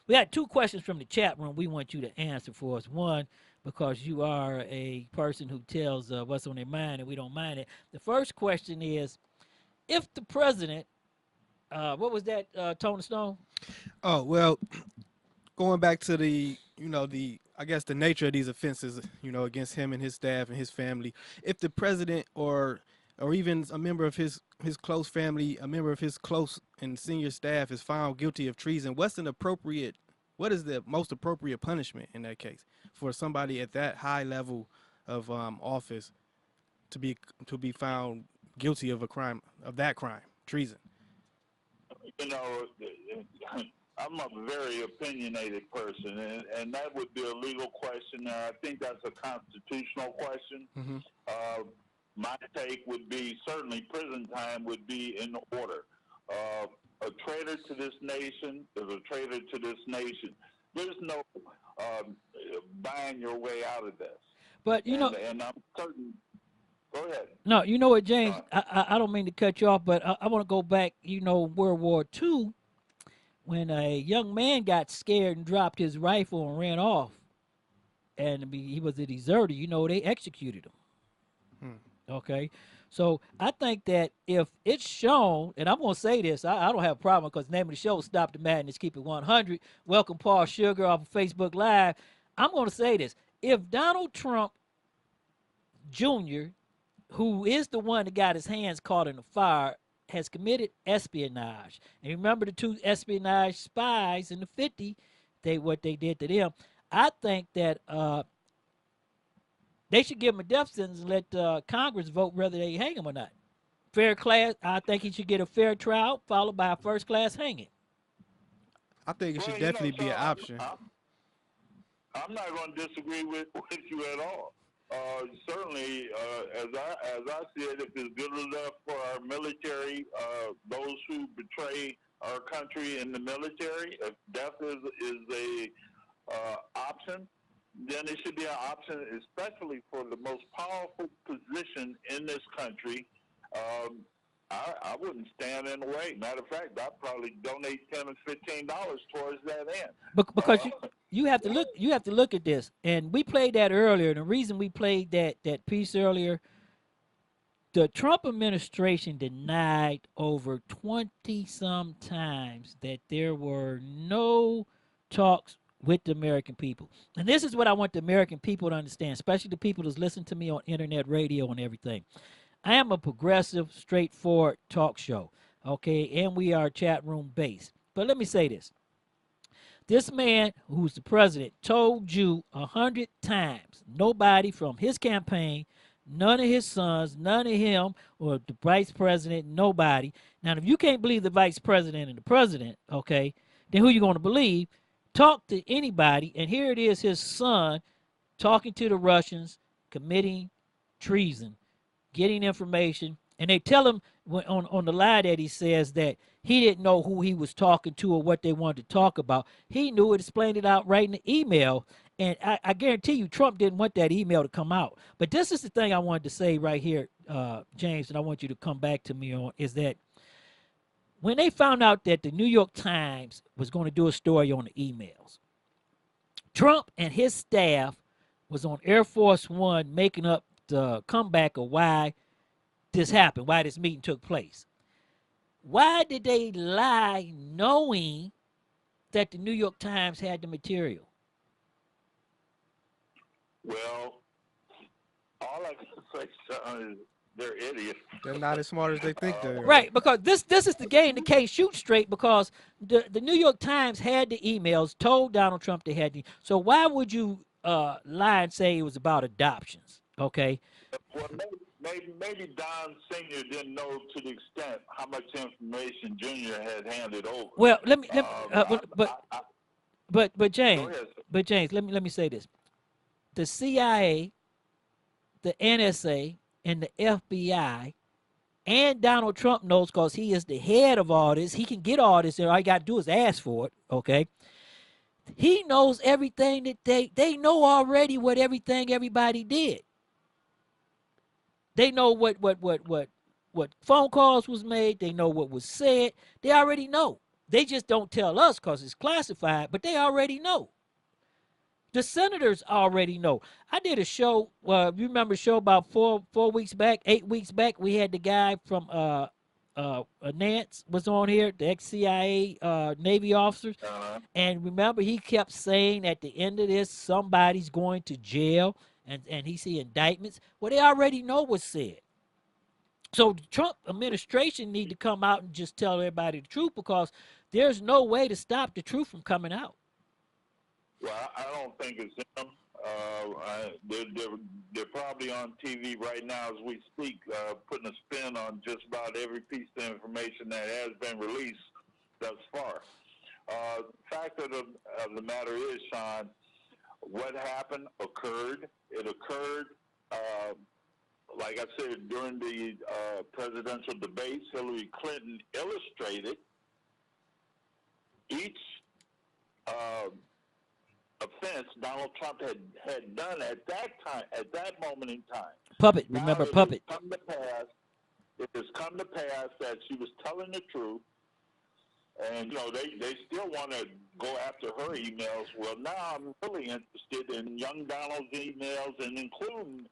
We had two questions from the chat room we want you to answer for us. One, because you are a person who tells what's on their mind, and we don't mind it. The first question is, if the president, what was that, Tony Stone? Oh, well, going back to I guess the nature of these offenses, against him and his staff and his family. If the president or even a member of his close family, a member of his close and senior staff is found guilty of treason, what is the most appropriate punishment in that case for somebody at that high level of office to be found guilty of that crime, treason? You know, I'm a very opinionated person, and that would be a legal question. I think that's a constitutional question. Mm-hmm. My take would be certainly prison time would be in order. A traitor to this nation is a traitor to this nation. There's no buying your way out of this. But, and I'm certain. Go ahead. No, you know what, James? I don't mean to cut you off, but I want to go back, World War II, when a young man got scared and dropped his rifle and ran off, and he was a deserter, they executed him. Okay? So I think that if it's shown, and I'm going to say this, I don't have a problem because the name of the show is Stop the Madness, Keep It 100. Welcome, Paul Sugar, off of Facebook Live. I'm going to say this. If Donald Trump Jr., who is the one that got his hands caught in the fire, has committed espionage. And remember the two espionage spies in the 50s, what they did to them. I think that they should give him a death sentence and let Congress vote whether they hang him or not. I think he should get a fair trial followed by a first-class hanging. I think it should definitely be an option. I'm not going to disagree with you at all. Certainly, as I see it, if it's good enough for our military, those who betray our country in the military, if death is a option, then it should be an option, especially for the most powerful position in this country. I wouldn't stand in the way. Matter of fact, I'd probably donate $10 and $15 towards that end. Because you have to look at this, and we played that earlier. And the reason we played that piece earlier, the Trump administration denied over 20-some times that there were no talks with the American people. And this is what I want the American people to understand, especially the people that's listening to me on internet radio and everything. I am a progressive, straightforward talk show, okay? And we are chat room based. But let me say this. This man, who's the president, told you 100 times, nobody from his campaign, none of his sons, none of him, or the vice president, nobody. Now, if you can't believe the vice president and the president, okay, then who you going to believe? Talk to anybody, and here it is, his son talking to the Russians, committing treason, getting information, and they tell him on the lie that he says that he didn't know who he was talking to or what they wanted to talk about. He knew it, explained it out right in the email, and I guarantee you Trump didn't want that email to come out. But this is the thing I wanted to say right here, James, and I want you to come back to me on, is that when they found out that the New York Times was going to do a story on the emails, Trump and his staff was on Air Force One making up the comeback of why this happened, why this meeting took place. Why did they lie knowing that the New York Times had the material? Well, all I can say, son, is they're idiots. They're not as smart as they think they are. Right, because this is the game that can't shoot straight, because the New York Times had the emails, told Donald Trump they had the. So why would you lie and say it was about adoptions? Okay. Well, maybe Don Sr. didn't know to the extent how much information Junior had handed over. Well, but James, let me say this: the CIA, the NSA, and the FBI, and Donald Trump knows, because he is the head of all this. He can get all this, and all you got to do is ask for it. Okay. He knows everything that they know already. What everything everybody did. They know what phone calls was made. They know what was said. They already know. They just don't tell us because it's classified, but they already know. The senators already know. I did a show. You remember a show about 4 weeks back, 8 weeks back? We had the guy from Nance was on here, the ex-CIA Navy officers. And remember, he kept saying at the end of this, somebody's going to jail, and he see indictments. Well, they already know what's said. So the Trump administration need to come out and just tell everybody the truth, because there's no way to stop the truth from coming out. Well, I don't think it's them. They're probably on TV right now as we speak, putting a spin on just about every piece of information that has been released thus far. Fact of the matter is, Sean, what happened occurred. It occurred, like I said, during the presidential debates. Hillary Clinton illustrated each offense Donald Trump had done at that time, at that moment in time. Puppet, remember Puppet. It has come to pass that she was telling the truth, and they still want to go after her emails. Well, now I'm really interested in young Donald's emails, and including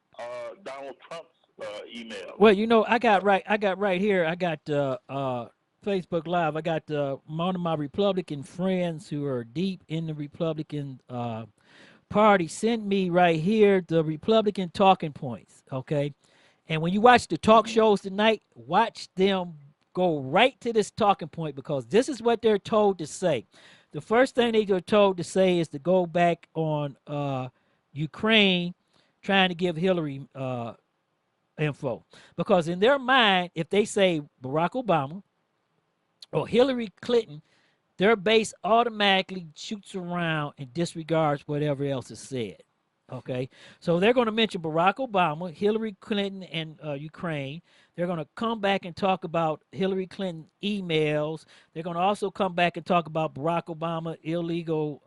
Donald Trump's emails. Well, I got right here. I got Facebook Live. I got one of my Republican friends who are deep in the Republican Party sent me right here the Republican talking points. Okay, and when you watch the talk shows tonight, watch them go right to this talking point, because this is what they're told to say. The first thing they are told to say is to go back on Ukraine, trying to give Hillary info, because in their mind, if they say Barack Obama or Hillary Clinton, their base automatically shoots around and disregards whatever else is said. Okay, so they're going to mention Barack Obama, Hillary Clinton, and Ukraine. They're going to come back and talk about Hillary Clinton emails. They're going to also come back and talk about Barack Obama illegal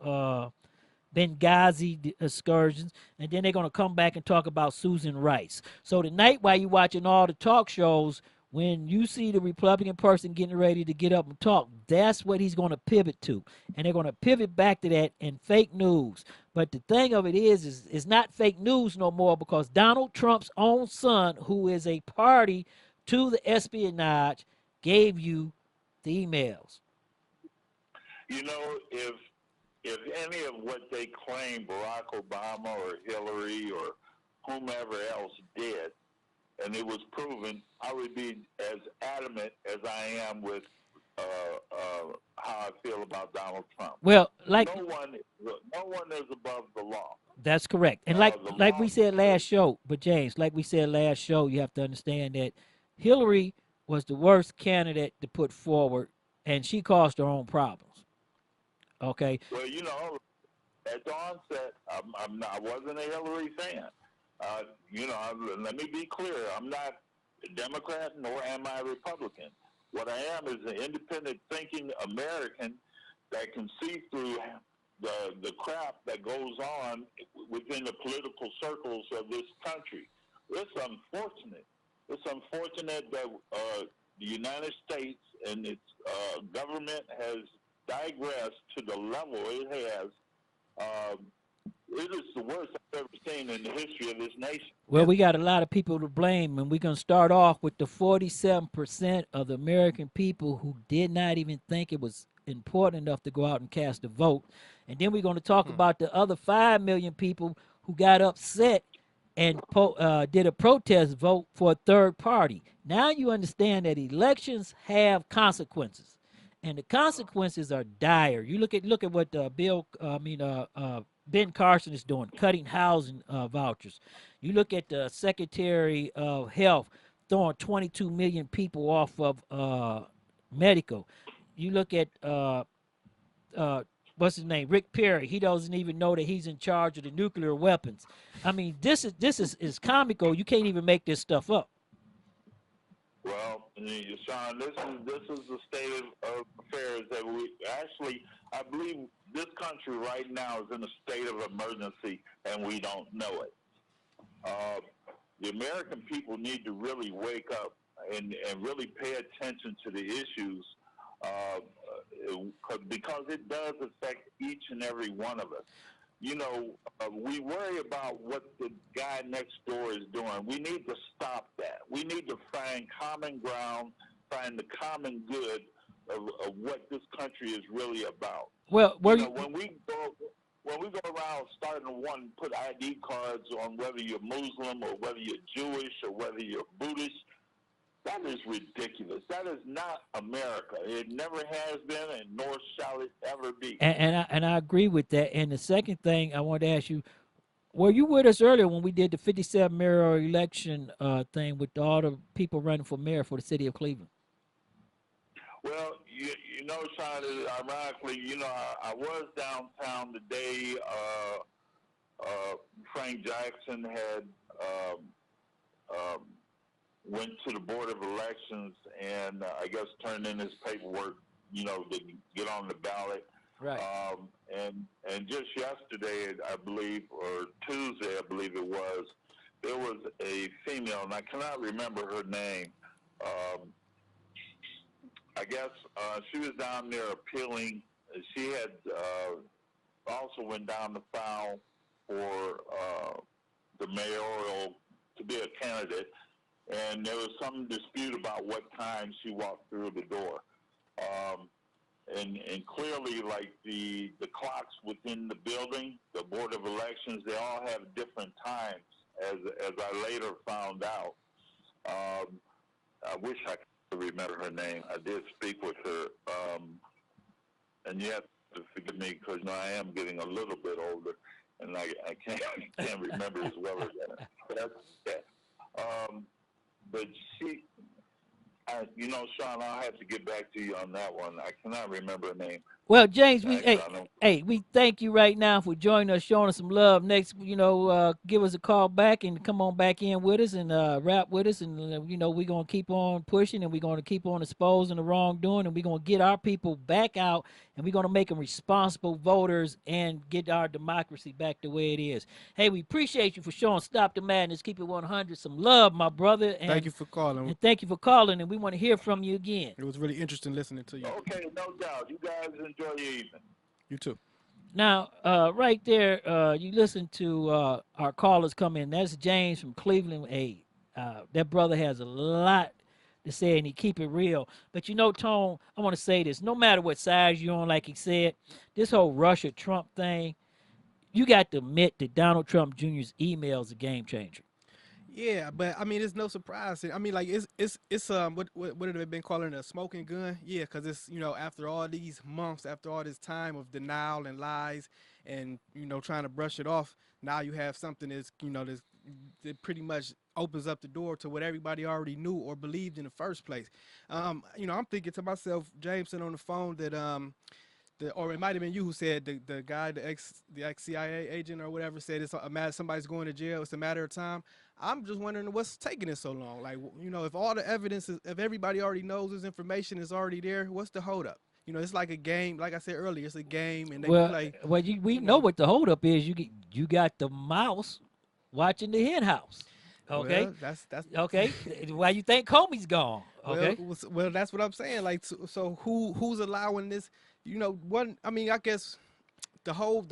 Benghazi excursions, and then they're going to come back and talk about Susan Rice. So tonight, while you're watching all the talk shows, when you see the Republican person getting ready to get up and talk, that's what he's going to pivot to. And they're going to pivot back to that in fake news. But the thing of it is it's not fake news no more, because Donald Trump's own son, who is a party to the espionage, gave you the emails. If any of what they claim Barack Obama or Hillary or whomever else did, and it was proven, I would be as adamant as I am with how I feel about Donald Trump. Well, no one is above the law. That's correct. And like we said last show, but James, like we said last show, you have to understand that Hillary was the worst candidate to put forward, and she caused her own problems. Okay. Well, at the onset, I wasn't a Hillary fan. Let me be clear. I'm not a Democrat, nor am I a Republican. What I am is an independent thinking American that can see through the crap that goes on within the political circles of this country. It's unfortunate. It's unfortunate that the United States and its government has digressed to the level it has. It is the worst I've ever seen in the history of this nation. Well, we got a lot of people to blame, and we're going to start off with the 47% of the American people who did not even think it was important enough to go out and cast a vote. And then we're going to talk about the other 5 million people who got upset and did a protest vote for a third party. Now you understand that elections have consequences, and the consequences are dire. You look at what Ben Carson is doing, cutting housing vouchers. You look at the Secretary of Health throwing 22 million people off of medical. You look at what's his name, Rick Perry. He doesn't even know that he's in charge of the nuclear weapons. I mean, this is comical. You can't even make this stuff up. Well, Sean, this is the state of affairs that I believe this country right now is in a state of emergency, and we don't know it. The American people need to really wake up and really pay attention to the issues because it does affect each and every one of us. We worry about what the guy next door is doing. We need to stop that. We need to find common ground, find the common good of what this country is really about. Well, when we go around starting to put ID cards on whether you're Muslim or whether you're Jewish or whether you're Buddhist, that is ridiculous. That is not America. It never has been, and nor shall it ever be. And I agree with that. And the second thing I wanted to ask you, were you with us earlier when we did the 57 mayoral election thing with all the people running for mayor for the city of Cleveland? Well, Sean, ironically, I was downtown the day Frank Jackson had went to the Board of Elections and I guess turned in his paperwork, to get on the ballot. Right. And just yesterday, I believe, or Tuesday, I believe it was, there was a female, and I cannot remember her name. I guess she was down there appealing. She had also went down the file for the mayoral to be a candidate, and there was some dispute about what time she walked through the door. And clearly, like the clocks within the building, the Board of Elections, they all have different times, as I later found out. I wish I could remember her name. I did speak with her, and you have to forgive me because I am getting a little bit older, and I can't remember as well as that. But she, Sean, I'll have to get back to you on that one. I cannot remember her name. Well, James, we thank you right now for joining us, showing us some love. Next, give us a call back and come on back in with us and rap with us. And, we're going to keep on pushing and we're going to keep on exposing the wrongdoing and we're going to get our people back out and we're going to make them responsible voters and get our democracy back the way it is. Hey, we appreciate you for showing Stop the Madness, Keep It 100. Some love, my brother. And thank you for calling. And thank you for calling, and we want to hear from you again. It was really interesting listening to you. Okay, no doubt. You guys enjoy your evening. You too. Now, right there, you listen to our callers come in. That's James from Cleveland. Hey, that brother has a lot to say, and he keep it real. But Tone, I want to say this. No matter what side you're on, like he said, this whole Russia-Trump thing, you got to admit that Donald Trump Jr.'s email is a game changer. Yeah, but I mean, it's no surprise. I mean, like it's what have they been calling it, a smoking gun? Yeah, because it's after all these months, after all this time of denial and lies, and trying to brush it off, now you have something that pretty much opens up the door to what everybody already knew or believed in the first place. I'm thinking to myself, Jameson on the phone, that or it might have been you who said the guy, the ex CIA agent or whatever said it's a matter, somebody's going to jail. It's a matter of time. I'm just wondering what's taking it so long. Like, you know, if all the evidence is, if everybody already knows this information is already there, what's the holdup? You know, it's like a game. Like I said earlier, it's a game, and they play. Well, we know what the holdup is. You got the mouse watching the hen house. Okay, well, that's okay. Why you think Comey's gone? Okay, well, that's what I'm saying. Like, so who's allowing this? You know, I mean, I guess the whole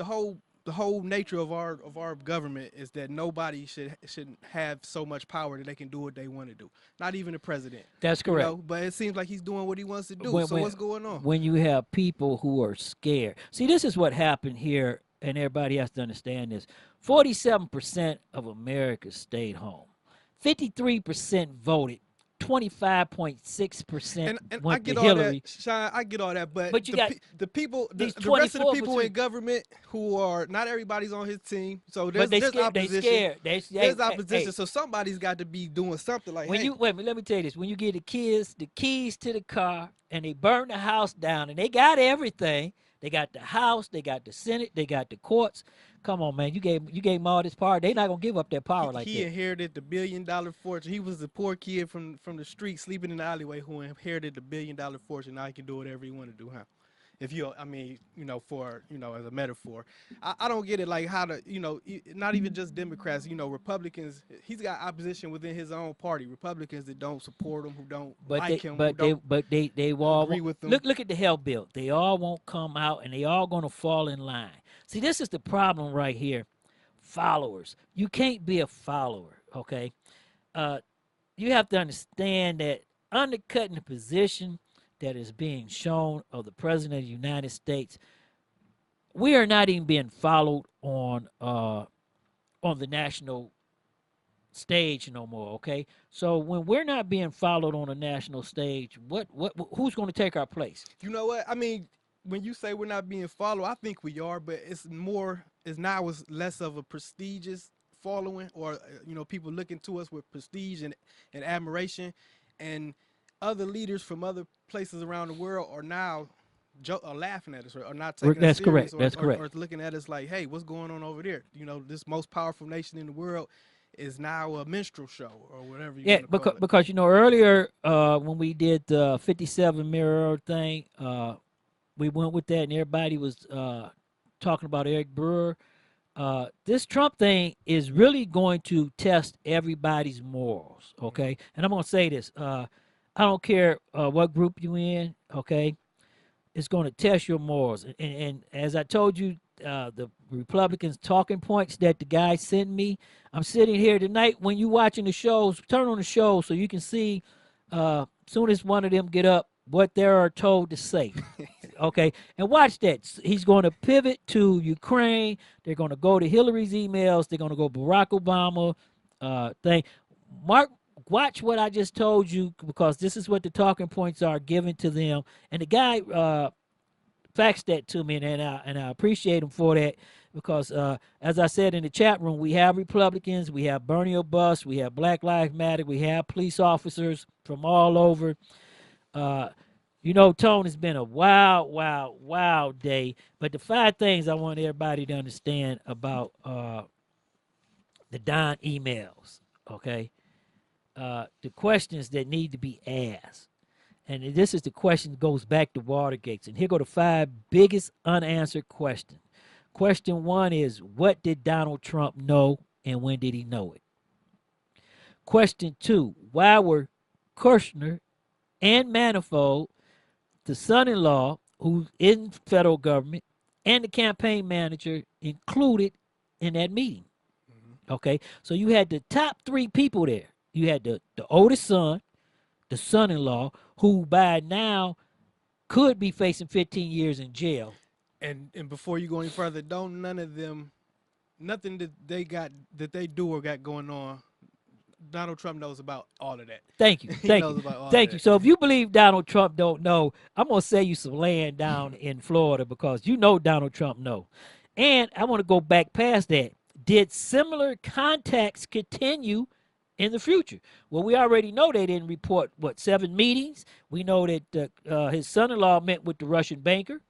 nature of our government is that nobody shouldn't have so much power that they can do what they want to do. Not even the president. That's correct. You know? But it seems like he's doing what he wants to do. So what's going on? When you have people who are scared. See, this is what happened here, and everybody has to understand this. 47% of America stayed home. 53% voted. 25.6% went to Hillary. Sean, I get all that, but you got the people, the rest of the people in government who are not everybody's on his team. So there's opposition. There's opposition. So somebody's got to be doing something. Like, wait a minute, let me tell you this: when you give the kids the keys to the car and they burn the house down and they got everything, they got the House, they got the Senate, they got the courts. Come on, man. You gave them all this power. They're not going to give up that power like that. He inherited the $1 billion fortune. He was the poor kid from the street sleeping in the alleyway who inherited the $1 billion fortune. Now he can do whatever he want to do, huh? If you, I mean, you know, for, you know, as a metaphor. I don't get it, like how to, you know, not even just Democrats, you know, Republicans. He's got opposition within his own party. Republicans that don't support him, who don't like him, but they all agree with him. Look at the health bill. They all won't come out, and they all going to fall in line. See, this is the problem right here. Followers. You can't be a follower, okay? You have to understand that undercutting the position that is being shown of the President of the United States, we are not even being followed on the national stage no more, okay? So when we're not being followed on the national stage, who's going to take our place? You know what? I mean, when you say we're not being followed, I think we are, but it's less of a prestigious following, or you know, people looking to us with prestige and admiration, and other leaders from other places around the world are now laughing at us, or not taking us serious. That's correct. Or looking at us like, hey, what's going on over there? You know, this most powerful nation in the world is now a minstrel show or whatever you want to call it. Because you know, earlier when we did the 57 mirror thing, we went with that, and everybody was talking about Eric Brewer. This Trump thing is really going to test everybody's morals, okay? And I'm going to say this. I don't care what group you're in, okay? It's going to test your morals. And as I told you, the Republicans' talking points that the guy sent me, I'm sitting here tonight when you're watching the shows, turn on the show so you can see soon as one of them get up, what they are told to say. Okay, and watch that. He's going to pivot to Ukraine. They're going to go to Hillary's emails. They're going to go Barack Obama thing. Mark, watch what I just told you, because this is what the talking points are given to them. And the guy faxed that to me, and I appreciate him for that, because as I said in the chat room, we have Republicans, we have Bernie or Bust, we have Black Lives Matter, we have police officers from all over. You know, Tone, it's been a wild day. But the 5 things I want everybody to understand about the Don emails, okay? The questions that need to be asked. And this is the question that goes back to Watergate. And here go the 5 biggest unanswered questions. Question 1 is, what did Donald Trump know and when did he know it? Question 2, why were Kushner and Manifold, the son-in-law who's in federal government, and the campaign manager included in that meeting? Okay, so you had the top 3 people there. You had the oldest son, the son-in-law, who by now could be facing 15 years in jail. And before you go any further, nothing that they do or got going on, Donald Trump knows about all of that. Thank you. Thank you. So if you believe Donald Trump don't know, I'm going to sell you some land down in Florida, because you know Donald Trump know. And I want to go back past that. Did similar contacts continue in the future? Well, we already know they didn't report, 7 meetings. We know that his son-in-law met with the Russian banker.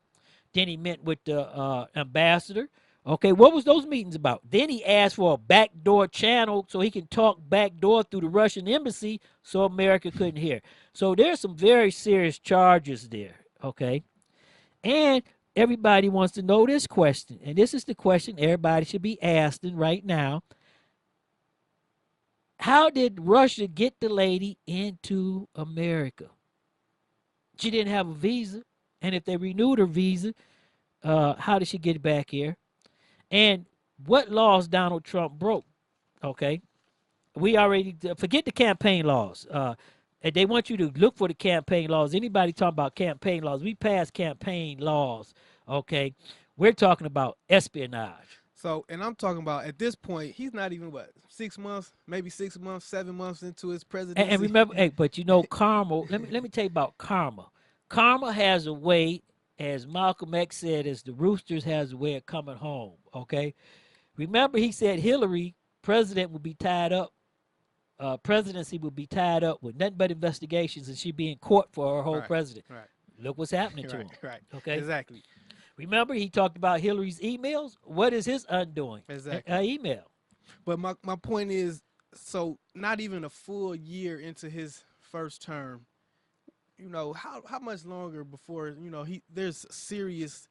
Then he met with the ambassador. Okay, what was those meetings about? Then he asked for a backdoor channel so he can talk backdoor through the Russian embassy so America couldn't hear. So there's some very serious charges there, okay? And everybody wants to know this question, and this is the question everybody should be asking right now. How did Russia get the lady into America? She didn't have a visa, and if they renewed her visa, how did she get back here? And what laws Donald Trump broke? Okay, we already forget the campaign laws. And they want you to look for the campaign laws. Anybody talking about campaign laws? We passed campaign laws. Okay, we're talking about espionage. So, and I'm talking about at this point, he's not even what 6 months, maybe 6 months, 7 months into his presidency. And remember, hey, but you know, karma. Let me tell you about karma. Karma has a way, as Malcolm X said, as the roosters has a way of coming home. Okay, remember he said Hillary president would be tied up. Presidency would be tied up with nothing but investigations, and she'd be in court for her whole president. Right. Look what's happening to him. Right. Okay. Exactly. Remember, he talked about Hillary's emails. What is his undoing? Exactly. Email. But my point is, so not even a full year into his first term, you know, how much longer before, you know, there's serious,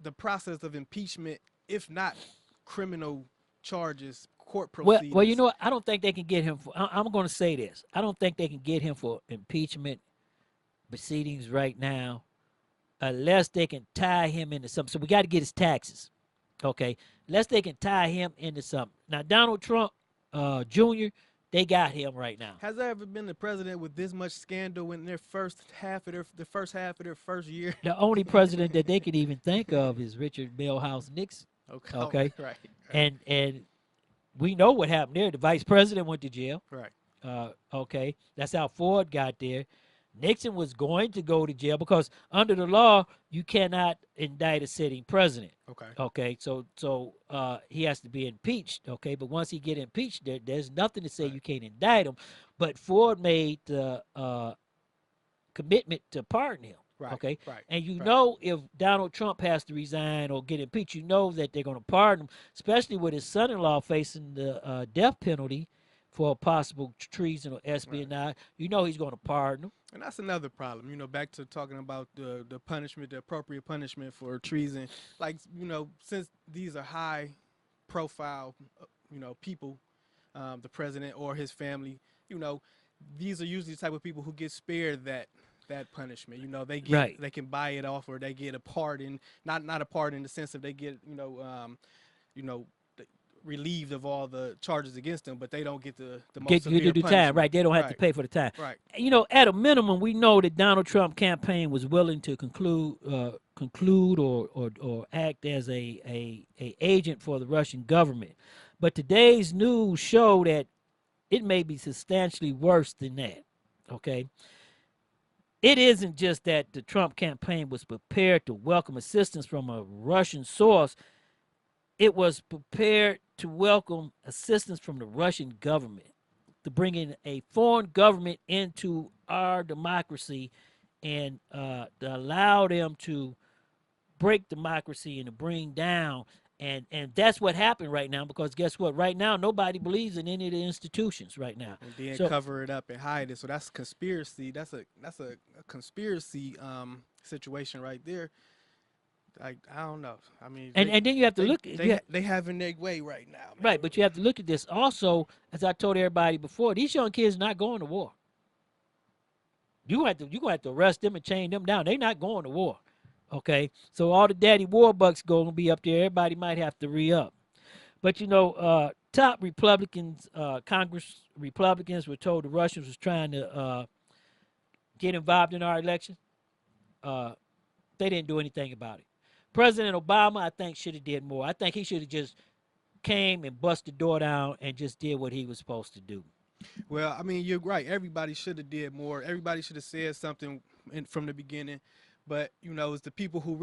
the process of impeachment, if not criminal charges, court proceedings. Well, you know what? I don't think they can get him for, I'm going to say this. I don't think they can get him for impeachment proceedings right now unless they can tie him into something. So we got to get his taxes, okay? Unless they can tie him into something. Now, Donald Trump Jr., they got him right now. Has there ever been a president with this much scandal in their first half of their first year? The only president that they could even think of is Richard Milhouse Nixon. Okay. Right. And we know what happened there. The vice president went to jail. Right. Okay. That's how Ford got there. Nixon was going to go to jail because under the law, you cannot indict a sitting president. Okay. Okay. So he has to be impeached. Okay. But once he get impeached, there's nothing to say you can't indict him. But Ford made the commitment to pardon him. Right. Okay. Right. And you know if Donald Trump has to resign or get impeached, you know that they're going to pardon him, especially with his son-in-law facing the death penalty for possible treason or espionage. Right. You know he's going to pardon him. And that's another problem, you know, back to talking about the punishment, the appropriate punishment for treason. Like, you know, since these are high profile, you know, people, the president or his family, you know, these are usually the type of people who get spared that punishment. You know, they get they can buy it off, or they get a pardon, not a pardon in the sense that they get, you know, relieved of all the charges against them, but they don't get the most severe punishment. Time, right? They don't have to pay for the time. Right. You know, at a minimum, we know that Donald Trump campaign was willing to conclude or act as a agent for the Russian government. But today's news show that it may be substantially worse than that. Okay. It isn't just that the Trump campaign was prepared to welcome assistance from a Russian source. It was prepared to welcome assistance from the Russian government, to bring in a foreign government into our democracy and to allow them to break democracy and to bring down. And that's what happened right now, because guess what? Right now, nobody believes in any of the institutions right now. And then cover it up and hide it. So that's conspiracy. That's a conspiracy situation right there. I don't know. I mean, and then you have to look. They having their way right now. Man. Right, but you have to look at this also. As I told everybody before, these young kids are not going to war. You gonna have to arrest them and chain them down. They're not going to war. Okay, so all the daddy war bucks going to be up there. Everybody might have to re-up. But you know, top Republicans, Congress Republicans were told the Russians was trying to get involved in our election. They didn't do anything about it. President Obama, I think, should have did more. I think he should have just came and bust the door down and just did what he was supposed to do. Well, I mean, you're right. Everybody should have did more. Everybody should have said something from the beginning. But, you know, it's the people who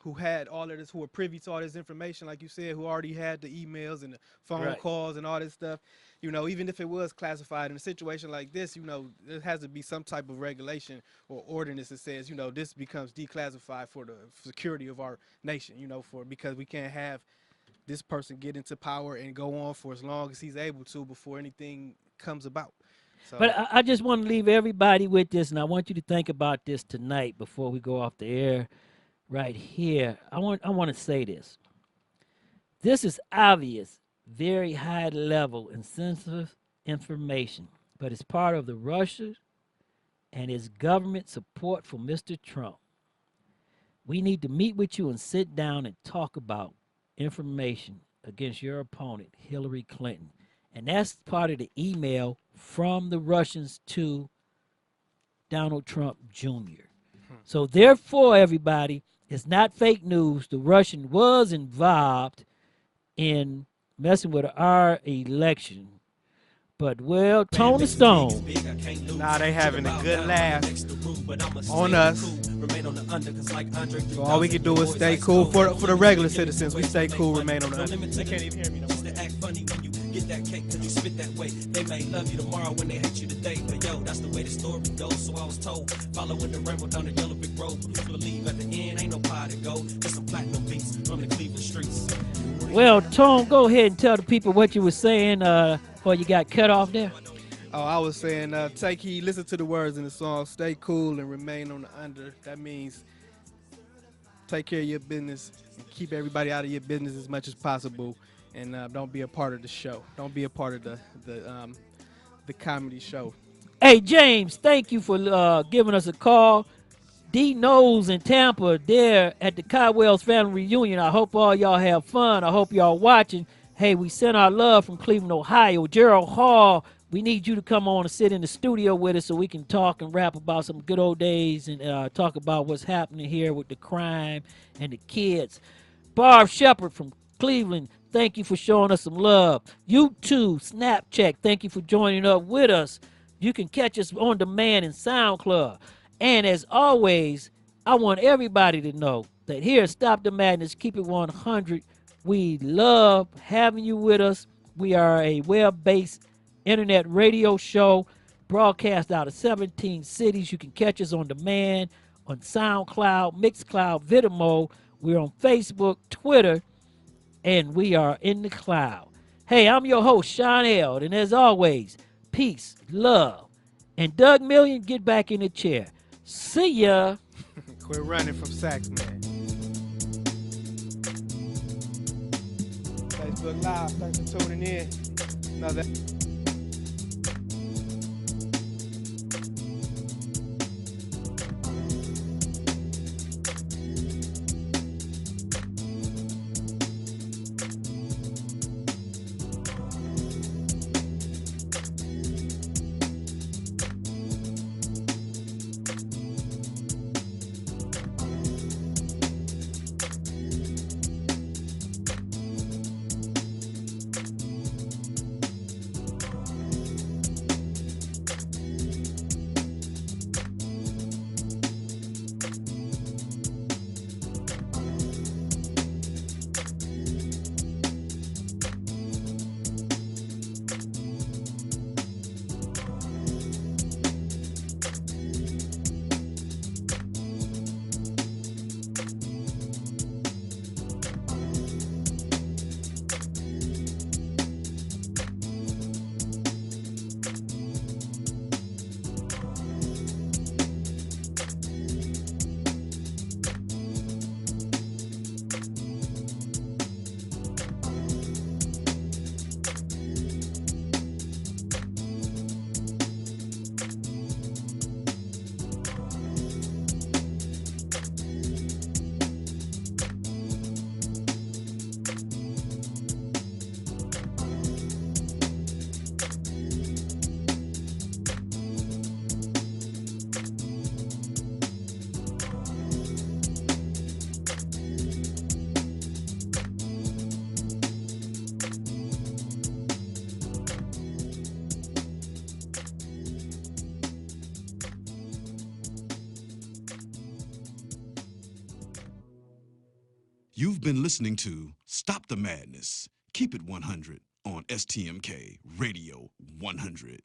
who had all of this, who were privy to all this information, like you said, who already had the emails and the phone calls and all this stuff. You know, even if it was classified in a situation like this, you know, there has to be some type of regulation or ordinance that says, you know, this becomes declassified for the security of our nation, you know, because we can't have this person get into power and go on for as long as he's able to before anything comes about. So, but I just want to leave everybody with this, and I want you to think about this tonight before we go off the air right here. I want to say this. This is obvious, very high level and sensitive information, but it's part of the Russia and its government support for Mr. Trump. We need to meet with you and sit down and talk about information against your opponent, Hillary Clinton. And that's part of the email from the Russians to Donald Trump Jr. So therefore, everybody, it's not fake news. The Russian was involved in messing with our election. But, well, Tone the Stone. Nah, they having a good laugh on us. So all we can do is stay cool. For the regular citizens, we stay cool, remain on the under. They can't even hear me no more. Get that cake cause you spit that way. They may love you tomorrow when they hate you today. But yo, that's the way the story goes. So I was told, following the rainbow down the yellow brick road. But you believe at the end ain't no pie to go. Just some platinum beats from the Cleveland streets. Well, Tone, go ahead and tell the people what you were saying before you got cut off there. Oh, I was saying, take heed, listen to the words in the song, stay cool and remain on the under. That means take care of your business and keep everybody out of your business as much as possible. And don't be a part of the show. Don't be a part of the comedy show. Hey, James, thank you for giving us a call. D Knowles in Tampa there at the Caldwell's family reunion. I hope all y'all have fun. I hope y'all watching. Hey, we sent our love from Cleveland, Ohio. Gerald Hall, we need you to come on and sit in the studio with us so we can talk and rap about some good old days and talk about what's happening here with the crime and the kids. Barb Shepard from Cleveland, thank you for showing us some love. You too, Snapchat, thank you for joining up with us. You can catch us on demand in SoundCloud. And as always, I want everybody to know that here at Stop the Madness, Keep It 100, we love having you with us. We are a web-based internet radio show broadcast out of 17 cities. You can catch us on demand on SoundCloud, Mixcloud, Vidimo. We're on Facebook, Twitter, and we are in the cloud. Hey, I'm your host, Sean L. And as always, peace, love, and Doug Million, get back in the chair. See ya. Quit running from Sax, man. Facebook Live, thanks for tuning in. Another. You've been listening to Stop the Madness, Keep It 100 on STMK Radio 100.